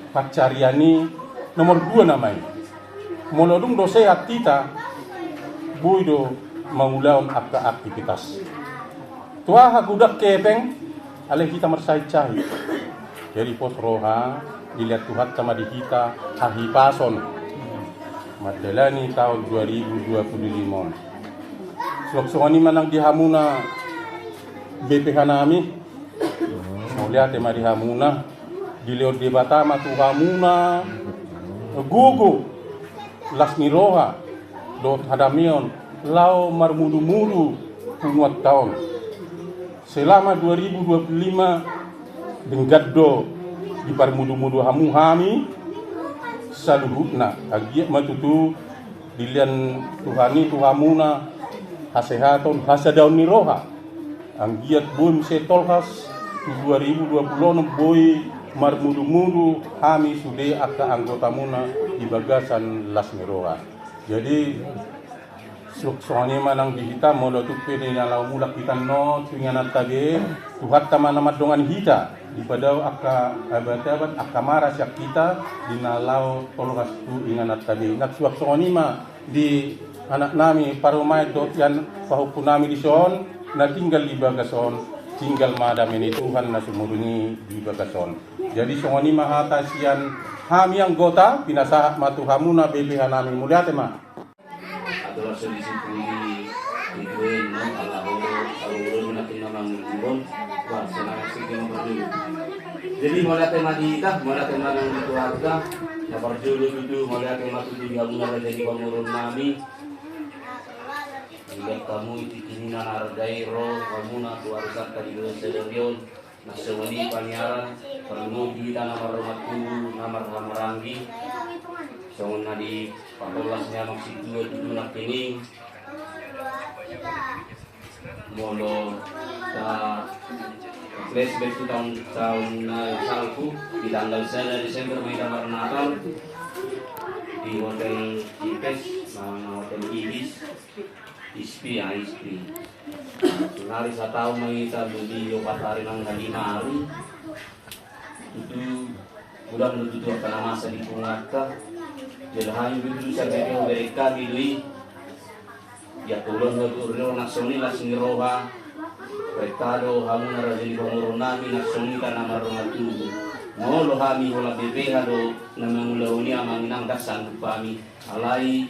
pacariani nomor 2 namai molo dung do sehat kita buido mangulaon akka aktivitas tua hagudak kepeng ale kita mersai cai jadi pos roha dilihat Tuhan sama di kita hahi pason madalani tahun 2025 suak-suani manang dihamuna BPH nami mulia tema dihamuna dilihat debata matu hamuna gugu las niroha dot hadamion lau marmudu-mudu punguat tahun selama 2025 denggaddo di parmudu-mudu hamu hami saluhutna agiat matutu dilian tuhani tuhamuna hasehaton hasadaun niroha anggiat bum setolhas 2020 boy marmudu-mudu hami sude akka anggota muna di bagasan las niroha. Jadi soalnya manang dihita molo tupe ni nalau mulak kita no tunganat tage tuhat tamana madongan hita di pada akka abad akka mara syak kita di nalau tolongas tu inganat tage nak suak sonima di anak nami parumai dot yan pahupun nami di son na tinggal di bagason tinggal madam ini Tuhan na sumuruni di bagason. Jadi sonima hata sian hami anggota pinasa matuhamuna BPH nami mulia tema adalah sedikit ini no alahoro natin namang ibon wah senang sikit memperjulu jadi mulai tema kita mulai tema ng keluarga na perjulu itu mulai tema itu digabung jadi pemurun nami hingga kamu itu kini nargai roh kamu na keluarga tadi dulu sederion na sewani panyaran perlu kita nama rumahku nama ramaranggi soalnya di 14-nya masih 2 nak ini molo flashback itu tahun salku di tanggal 1 Desember may kamar Natal di hotel Ipes hotel Ibis ISPI Sunari sa tao mangita di 4 hari ng halimari itu udah menutup karena masa di Pungata jelahan itu sa kaya mereka bidui ya tulon na turno naksoni las niroha Rectado hamu na rajin pamurun nami naksoni ka na marunatu molo hami hola BPH do na mangulauni amang inangkasan kami alai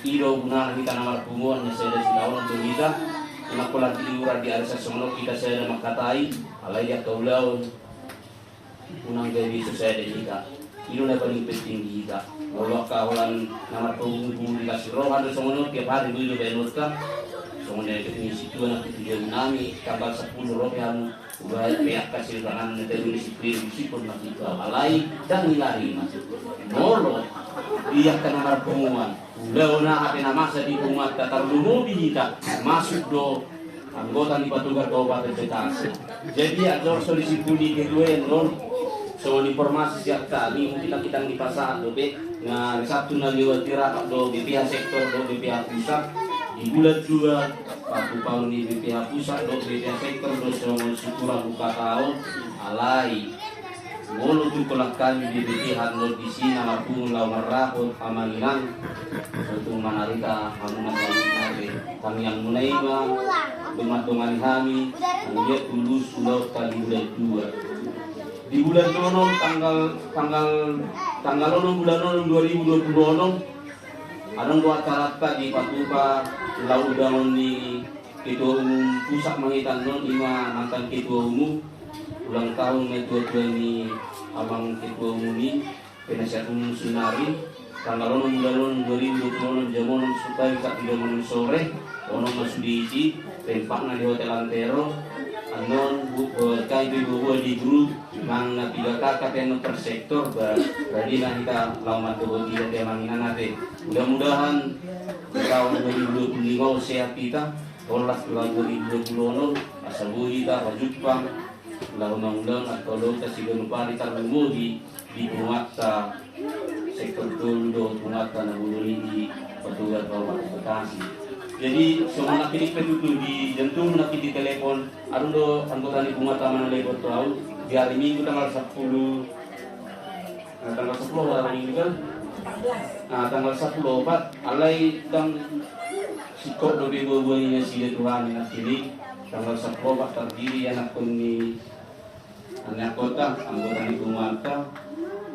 iro guna kita na marpumuan na saya sinawon untuk kita nakulat iura di arsa sono kita saya na makatai alai ya kaulaon unang gawi saya dan kita. Ini udah paling penting di kita. Kalau kawalan nama penghubung dikasih roh ada semuanya tiap hari dulu bayar ka. Semuanya ketemu situ anak itu nami kabar 10 roh yang udah pihak kasih tangan nanti disiplin disipun kita alai dan hilari masuk. Molo dia kena nama pengumuman. Udah apa nama saya di umat tatar dulu kita masuk do anggota di petugas Kabupaten Bekasi. Jadi ada solusi puli kedua yang non soal informasi siap tadi mungkin kita di pasar dobe nah satu na lewat tirapak do BPH sektor do BPH pusat di bulan 2 Pak Paul di BPH pusat do BPH sektor do soal syukur buka tahun alai mulu tu kolak kami di BPH do di sini maupun lawan rapor amalan untuk manarika kami yang mulai dengan kami dia tulus pulau kali bulan 2 di bulan Nonom tanggal bulan Nonom 2020 ada dua acara di Patupa lalu daun di ketua umum pusat menghitan non lima mantan ketua umum ulang tahun ketua ini abang ketua umum ini penasihat umum Sunari tanggal bulan 2020 jam supaya bisa 3 sore ono masuk diisi tempatnya di Hotel Antero anon berkait buku di grup mang 3 kakak yang per sektor berarti kita lama tuh tidak temanginan nanti mudah-mudahan tahun 2025 sehat kita olah tahun 2020 asal kita wajibkan undang-undang atau lo kasih lupa di penguasa sektor tundo penguasa nabuluni di petugas Kabupaten Bekasi. Jadi semua nak ini penduduk di jantung nak di telepon ada do anggota di penguasa mana lebar tahu di hari Minggu tanggal 10 hari Minggu kan tanggal 10 alai dan sikot do bego ini sih Tuhan yang kini tanggal 10 terdiri anak koni anak kota anggota di penguasa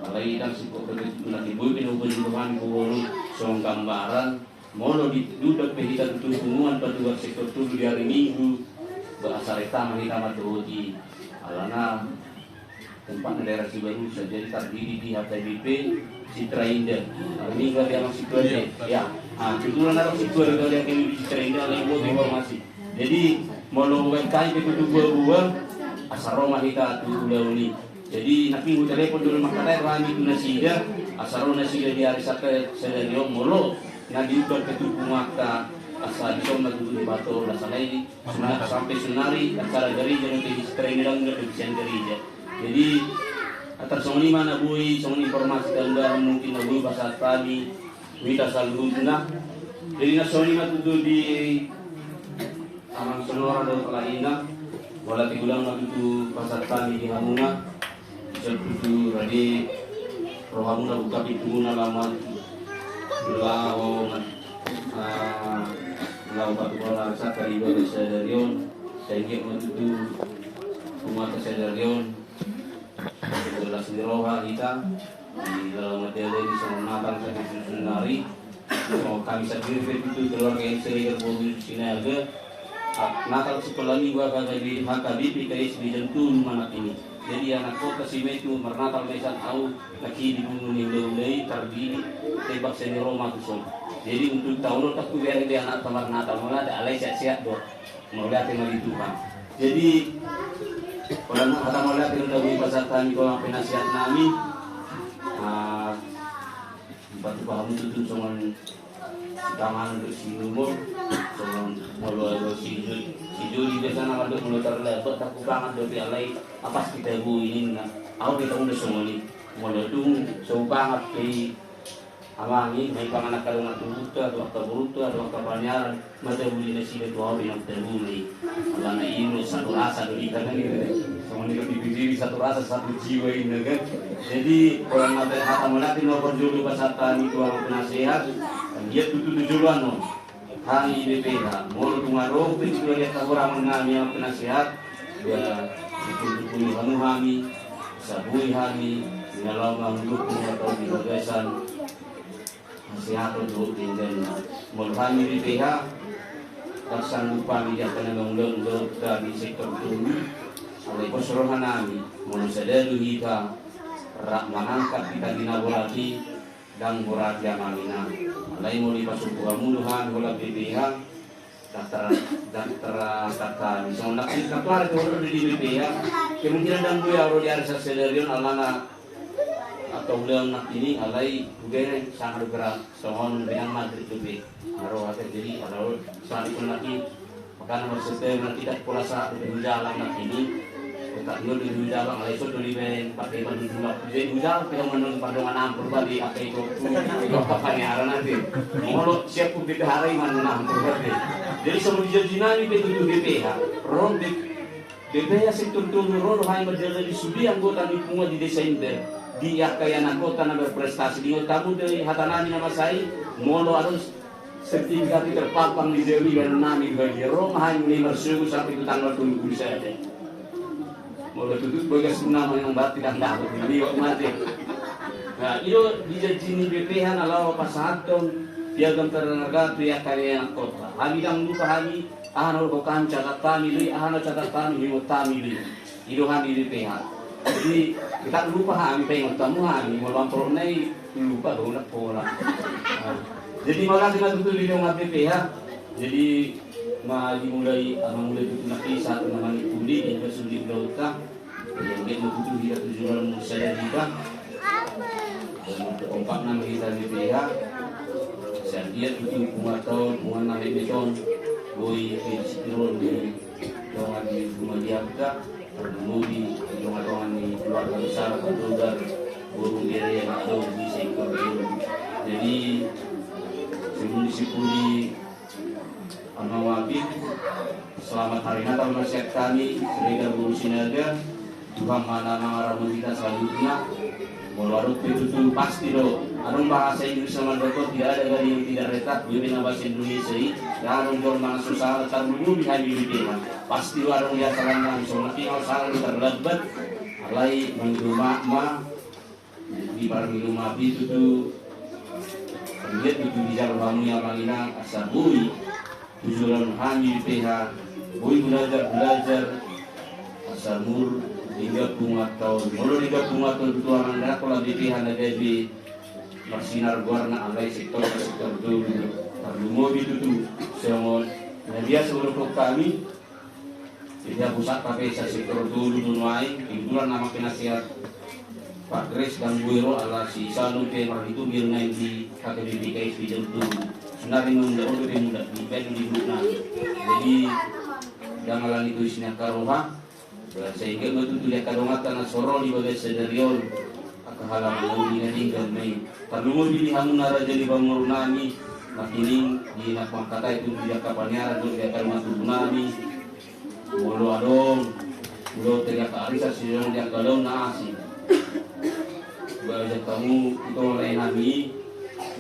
alai dan sikot do nak ibu pinubun Tuhan kuwulu song gambaran molo duduk pehitan hubungan petugas sektor tubuh di hari Minggu bahasa retama hitama di alana tempat daerah Sibaru jadi terdiri di HTBP Citra Indah hari Minggu yang Citra ya kebetulan ada Citra Indah yang di Citra Indah yang buat informasi jadi molo website itu buah asal Roma kita tuh ini jadi nak minggu telepon dulu makanya rami itu nasida asal nasida di hari Sabtu sedario molo na diubah ke tubuh mata asal disoma dulu di batu asal ini sampai Sunari acara gereja nanti di Citra Indah nggak bisa gereja jadi atas songni mana bui songni informasi tanda mungkin bui bahasa tadi kita selalu guna jadi nasoni mah tuh di Amang Sonora dan Kalaina wala tigulang na tuh bahasa tadi di Hamuna seperti tadi rohamuna buka pintu na laman lao batu bola saka iba Sedarion sehingga menuju rumah Sedarion adalah sendiroha kita di dalam materi di Sonatan saya Sunari mau kami sendiri itu keluarga yang sering bermobil di Sinaga Natal sekolah ini gua kagak di HKBP kayak di Jentul anak ini jadi anak kota si itu mernatal mesan au lagi di gunung Indolei terdiri tebak seni Roma tuh jadi untuk tahun tak tuh biar dia anak tamar Natal malah ada alai siap dok mau lihat yang itu kan jadi kalau ada mau lihat yang dari pasar kami kalau penasihat kami batu paham itu cuma tangan untuk si umur cuma mau si Juli di sana ada mulut terlebat tak kurangan dari alai apa kita bu ini nak aku kita udah semua ni mulut banget di amangi may panganak ka lang tubuta atau buruta atau kapanyaran mata buli na sila tuwa yang terbuli ala na ino satu rasa dari ikan ini semua ini dipilih satu rasa satu jiwa ini kan jadi orang mata hata melati no perjulu pasatan itu ang penasehat dia tujuan no hari BPH mulu tungaro itu dia orang mengambil yang penasehat dia itu kami sabui kami dalam mendukung atau di gagasan sehat untuk dan mulai BPH dan sanggup kami yang undang-undang dari sektor dulu alai posrohan nami manusia delu hita rak mangangkat kita dinabolati dan borati amalina alai muli pasuku amuduhan bola BPH daftar bisa mendapat daftar itu di BPH kemungkinan dan gue aro di arsa sedarion alana atau ulang nak ini alai gue sangat gerak sohon dengan maghrib lebih aro hati jadi aro saat itu lagi makanya maksudnya nanti tidak puasa di jalan nak ini tak dulu di jalan alai so di ben pakai ban dulu di jalan kita menung pandongan ampur bagi apa itu pakai nanti mau siap untuk hari mana ampur bagi jadi sebelum dijadikan itu BPH ron BPH sektor turun hanya berjalan di sudi anggota lingkungan di desa Inder dia kayak anggota yang berprestasi di tamu dari hatanani nama saya molo harus sertifikat terpapang di Dewi dan nami bagi ron hanya 500 sampai itu tanggal 20 saja molo tutup bagas nama yang baru tidak dapat di mati nah itu dijadikan BPH nalar pasaton piagam tenaga pria karya kota. Kami dang lupa kami ahana bukan catat kami li ahana catat kami himut kami li. Itu kami di PH. Jadi kita lupa kami pengen tamu kami melampau nai lupa donak pola. Jadi malah kita tutup di rumah PH. Jadi mulai itu nanti satu nama Pudi yang bersudi Lauta yang dia tutup dia tujuan saya juga. Empat nama kita di PH. Saya lihat itu atau pengen beton, boy pinstrol di dongan di rumah dia kita, bermudi dongan di keluarga besar, keluarga burung diri yang ada di sektor itu. Jadi sebelum disipuli Anawabid, selamat hari Natal masyarakat kami, Serega Guru Sinaga, Tuhan mana nama kita selanjutnya. Walau itu pasti loh. Adung bahasa Inggris sama dokter tidak ada dari yang tidak retak. Gue bilang bahasa Indonesia ini. Ya adung mana susah letak dulu di hari ini. Pasti adung dia terangkan. Soalnya tinggal salah terlebat. Alai minggu mak di bar minggu itu tuh. Lihat itu di jalan kamu yang paling asal bui. Tujuan kami di PH. Bui belajar asal mur. 30 tahun, mulai 30 tahun itu orang dah kalau di pihak negeri bersinar warna alai sektor dulu, lalu mau itu tuh semua. Nah dia sebelum kami dia pusat pakai sektor dulu lain, kebetulan nama penasihat Pak Grace dan Bu Ero ala si Salun Kemar itu biar naik di KKBP KSP dulu. Sebenarnya muda di bed di Bukna. Jadi janganlah itu isinya karoha. Sehingga betul dia kadongatan asoro di bagai sedarion akahalang mau dinadingkan may padungo bilihamun nara jadi bangun nami makining di nakmang kata itu dia kapannya do dia akan matulunami mulu adong mulu teriak arisa sidong dia kadong naasi bagai kamu itu oleh nami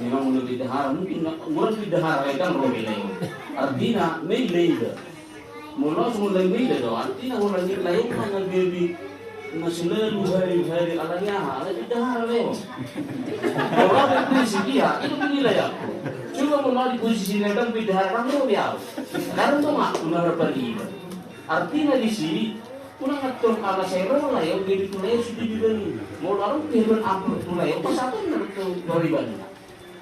memang mulu didahara mungkin mulu didahara kan robileng artinya may leader mula semula beda doh artinya orang ini lain mana baby masih lalu hari alanya ala tidak hal orang berposisi dia itu nilai aku coba mula di posisi yang beda orang dia sekarang tuh mak benar benar artinya di sini kurang atur ala saya lah yang jadi tulai sudah dibeli mula orang kehidupan apa tulai apa satu itu doriban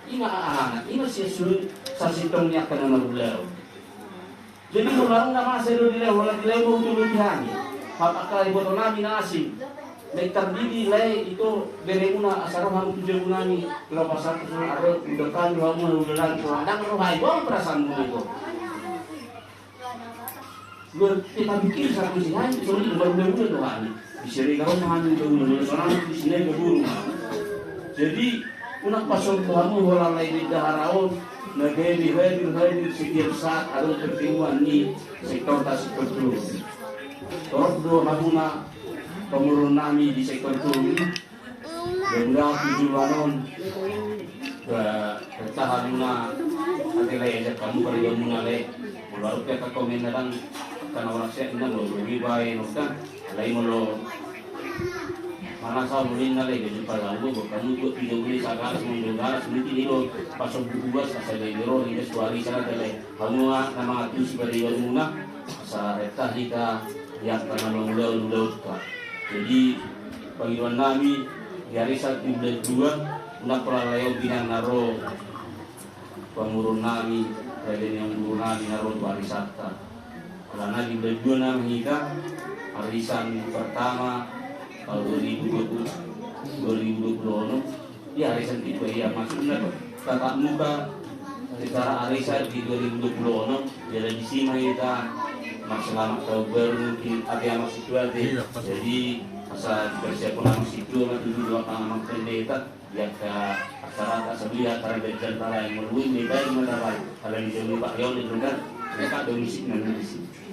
ini anak ini sesuatu sasitongnya karena beliau. Jadi orang nggak masih dulu di level turun di hani. Apakah ibu nami nasi? Baik terdiri lay itu beremuna asal kamu tujuh bunani. Kalau pasal itu ada udah kan kamu udah lagi kurang rohai bom perasaanmu itu. Gue kita bikin satu sih hani soalnya baru tuh hani. Bisa kau mengambil dulu soalnya di sini berburu. Jadi unak pasal kamu orang lain di daharaon. Negeri hadir setiap saat ada pertemuan di sektor tasik dulu. Torok dua habuna pemurun nami di sektor dulu. Benda tujuanon ke tahanuna adalah aja kamu perjalanan le. Lalu kita komen datang karena orang saya ini lo lebih baik nukah. Lain lo mana saya boleh nalai jadi pada aku kamu buat video ini sangat mendengar sedikit ini lo pasal buku asal dari lo ini suari sana tele kamu nama itu sebagai warmuna asal retah kita yang karena udah Pak. Jadi panggilan kami di hari 1 bulan 2 nak peralayo binang naro pengurun nami dan yang guru nami naro hari Sabtu. Karena di bulan 2 nami kita arisan pertama tahun 2020 ya arisan itu ya maksudnya tatap muka secara arisan di 2020 jadi di sini kita selamat tahun baru mungkin ada yang masih tua deh jadi masa persiapan masih tua itu dua pengalaman pendeta yang ke acara sebelumnya karena dari antara yang melalui mereka yang melalui kalau di sini Pak Yon itu kan mereka domisi nanti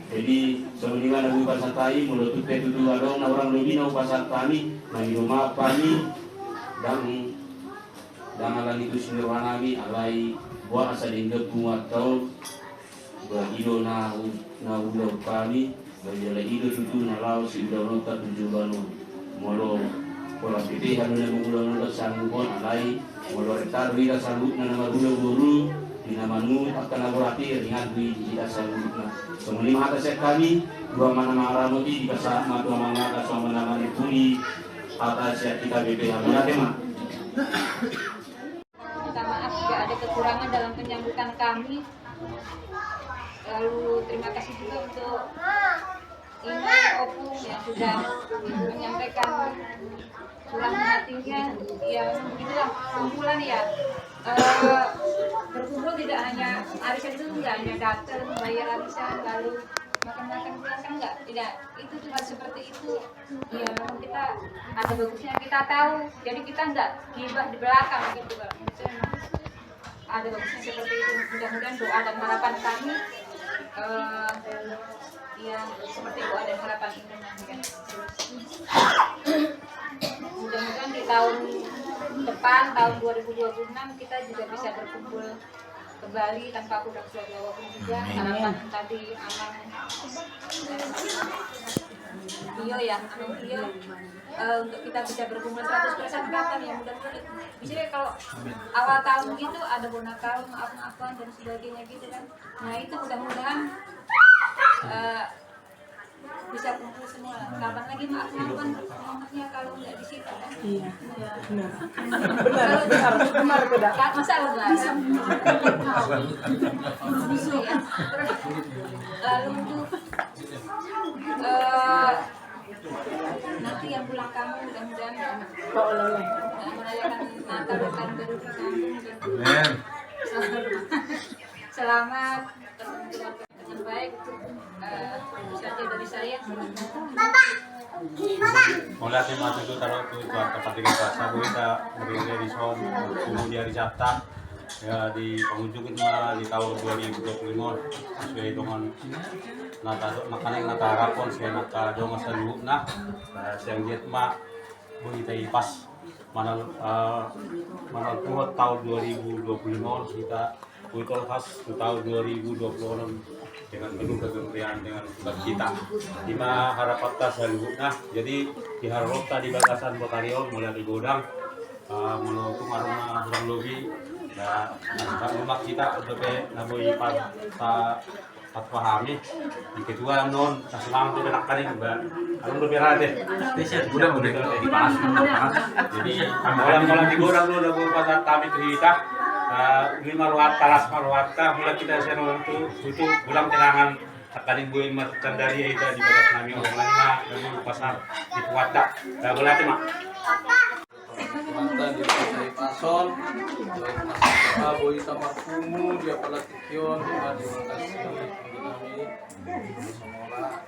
jadi sebelumnya ada pasar tai menutup itu dua dong orang lebih nau pasar tani di rumah kami dan alam itu sendiri kami alai buat asal hingga kuat tahun berido na ulo kami bajala ido tutu na lao si ulo nota tujuh banu molo pola pilihan na ulo nota sanubon alai molo retar wira sanggup na nama ulo guru di nama nu akan laborati ringan di kita sanggup na semelima atas kami dua mana maramoti di pasar matu mangga sama nama puni atas kita BPH mana tema. Minta maaf jika ada kekurangan dalam penyambutan kami. Lalu terima kasih juga untuk Imam Opung yang sudah menyampaikan curahan hatinya. Ya begitulah kumpulan ya. Berkumpul tidak hanya arisan itu tidak hanya datang bayar arisan lalu makan-makan pulang kan enggak, tidak, itu cuma seperti itu ya. Memang kita ada bagusnya kita tahu, jadi kita enggak gibah di belakang gitu kan. Ada bagusnya seperti itu. Mudah-mudahan doa dan harapan kami yang seperti doa dan harapan ini kan. Mudah-mudahan di tahun depan tahun 2026 kita juga bisa berkumpul kembali tanpa kurang suara walaupun juga harapan tadi Amang Tio ya, Amang Tio untuk kita bisa berkumpul 100% kapan ya, mudah-mudahan bisa ya. Kalau awal tahun gitu ada bonakal, maaf-maafan dan sebagainya gitu kan. Nah itu mudah-mudahan bisa kumpul semua. Kapan lagi maaf-maafan momennya kalau nggak di situ kan? Iya, benar. Masa benar? Lalu untuk nanti yang pulang kamu mudah-mudahan merayakan Natal dan Tahun Baru di kampung dan selamat dengan baik. Saja dari saya. Mulai tema itu taruh itu tempat tiga bahasa kita berdiri di son kemudian hari Sabtu ya di pengunjung itu di tahun 2025 sesuai dengan nata makanan nata harapan saya nata dong selalu nah siang diet mak kita pas mana tua tahun 2025 kita kuitol khas tahun 2026 dengan penuh kegembiraan dengan kita lima harapan kita selalu nah jadi diharap tadi bagasan Botario mulai di godang menuntung aroma kurang lebih dan rumah kita udah naboi pat pahami di kedua non selang tuh enak kali mbak kalau lebih rade udah dibahas jadi kalau di godang lo udah pada kami kita lima ruat talas maruata mulai kita senol itu bulan kenangan akan ibu merchandari itu di bagas kami orang lima dari pasar di Kuata dah boleh mak Mata dia pakai pason, pasar boy sama kumu dia pada tikion, terima kasih kami semua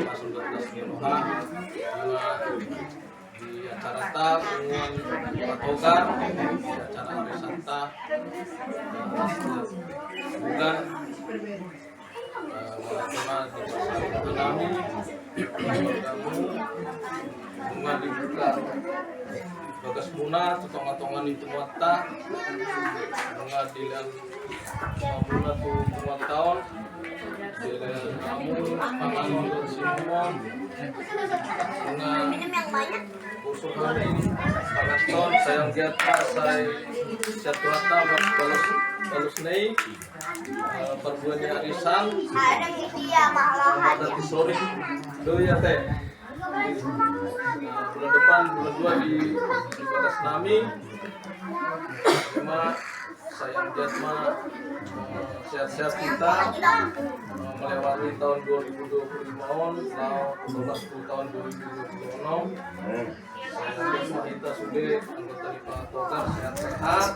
pason belas kilohan di acara tak pengumuman patogar di acara wisata bulan cuma di pasar kami bunga dibuka bagas muna tonga-tongan itu mata pengadilan muna tuh buat tahun kamu panganon dan simon bunga usul hari sangat ton sayang jatah saya satu hata balas naik perbuatan arisan selamat datang sore dulu ya teh. Bulan depan bulan 2 di batas nami cuma sayang jatma sehat-sehat kita melewati tahun 2025 on setelah 10 tahun 2026 sayang jatma kita sudah anggota di Pak Togar sehat-sehat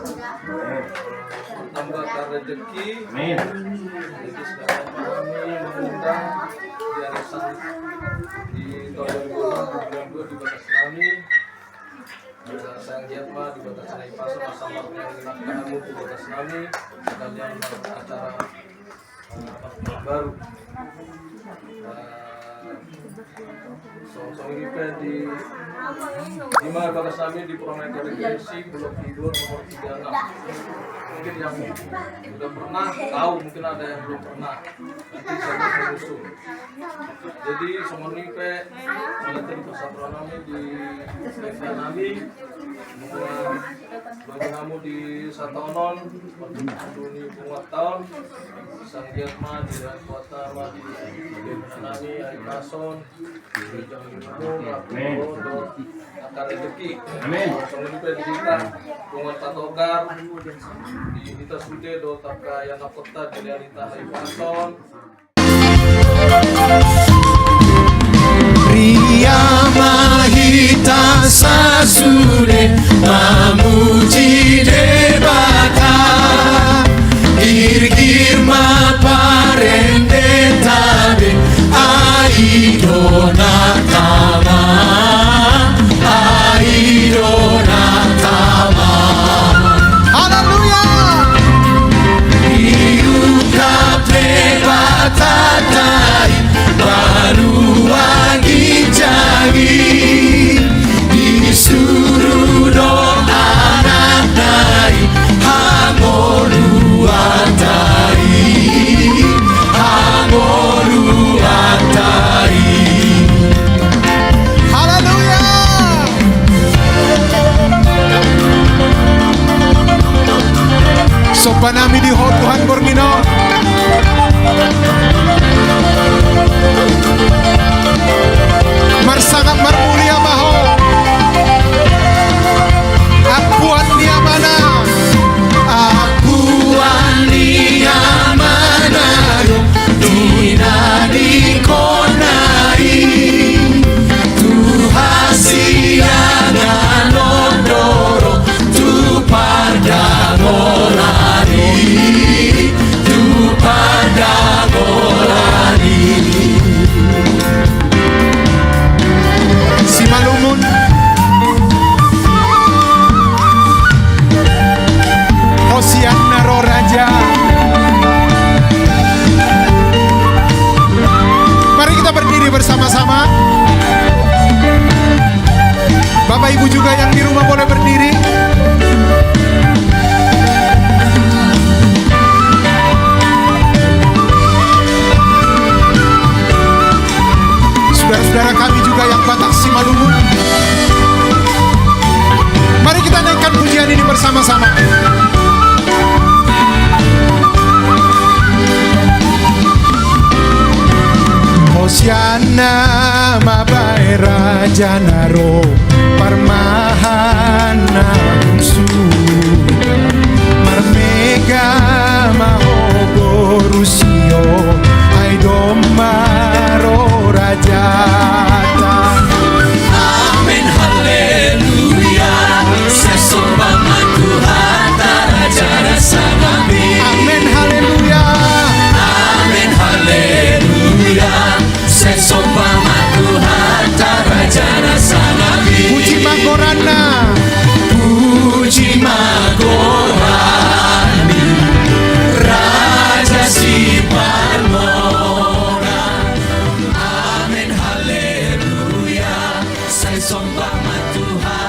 tambah rezeki jadi sekarang kami mengundang di arisan di tahun 2026 di batas nami sayang jatma di batas nami pasar bersama yang kamu di batas nami sekalian acara baru Song ini di mana batas nami di Promenade Regency Blok Tidur nomor 36. Mungkin yang sudah pernah tahu, mungkin ada yang belum pernah. Nanti saya menyusul. Jadi semua ini di persatuan kami di Desa Nami, bagi kamu di Satonon, di Bunga Tahun, Sang Jatma di Kota di Desa Nami, Ari Kason, di Jamin Rapuh, Akar Rezeki. Amin. Semua ini di kita Bunga Togar, di kita sudah do taka yang kota di Realita Ari Kason. Ria mahita sasude mamuji debata Gir-gir ma parende tabe Aidona tama Aidona tama Haleluya Iuka debata tai Baruangi jagi disuruh doa anak dari Hamoluatari Haleluya sopan nami di Tuhan Borgino sangat bermulia maho akuan dia mana yo dina di konai tu hasiana nodoro tu pardagolari si Malumun Hosiana Ro Raja. Mari kita berdiri bersama-sama. Bapak Ibu juga yang di rumah boleh berdiri. Saudara-saudara kami juga yang Batak Simalungun, mari kita naikkan pujian ini bersama-sama. Hosiana mabai raja naro parmahana surga marmega mahogo rusio aidomaro rajata. Amin haleluya sesombangan Tuhan raja rasa nabi. Amin haleluya. Amin haleluya sesombangan Tuhan raja rasa nabi. Puji magorana, puji magorani raja si parmona. Amin haleluya sesombangan Tuhan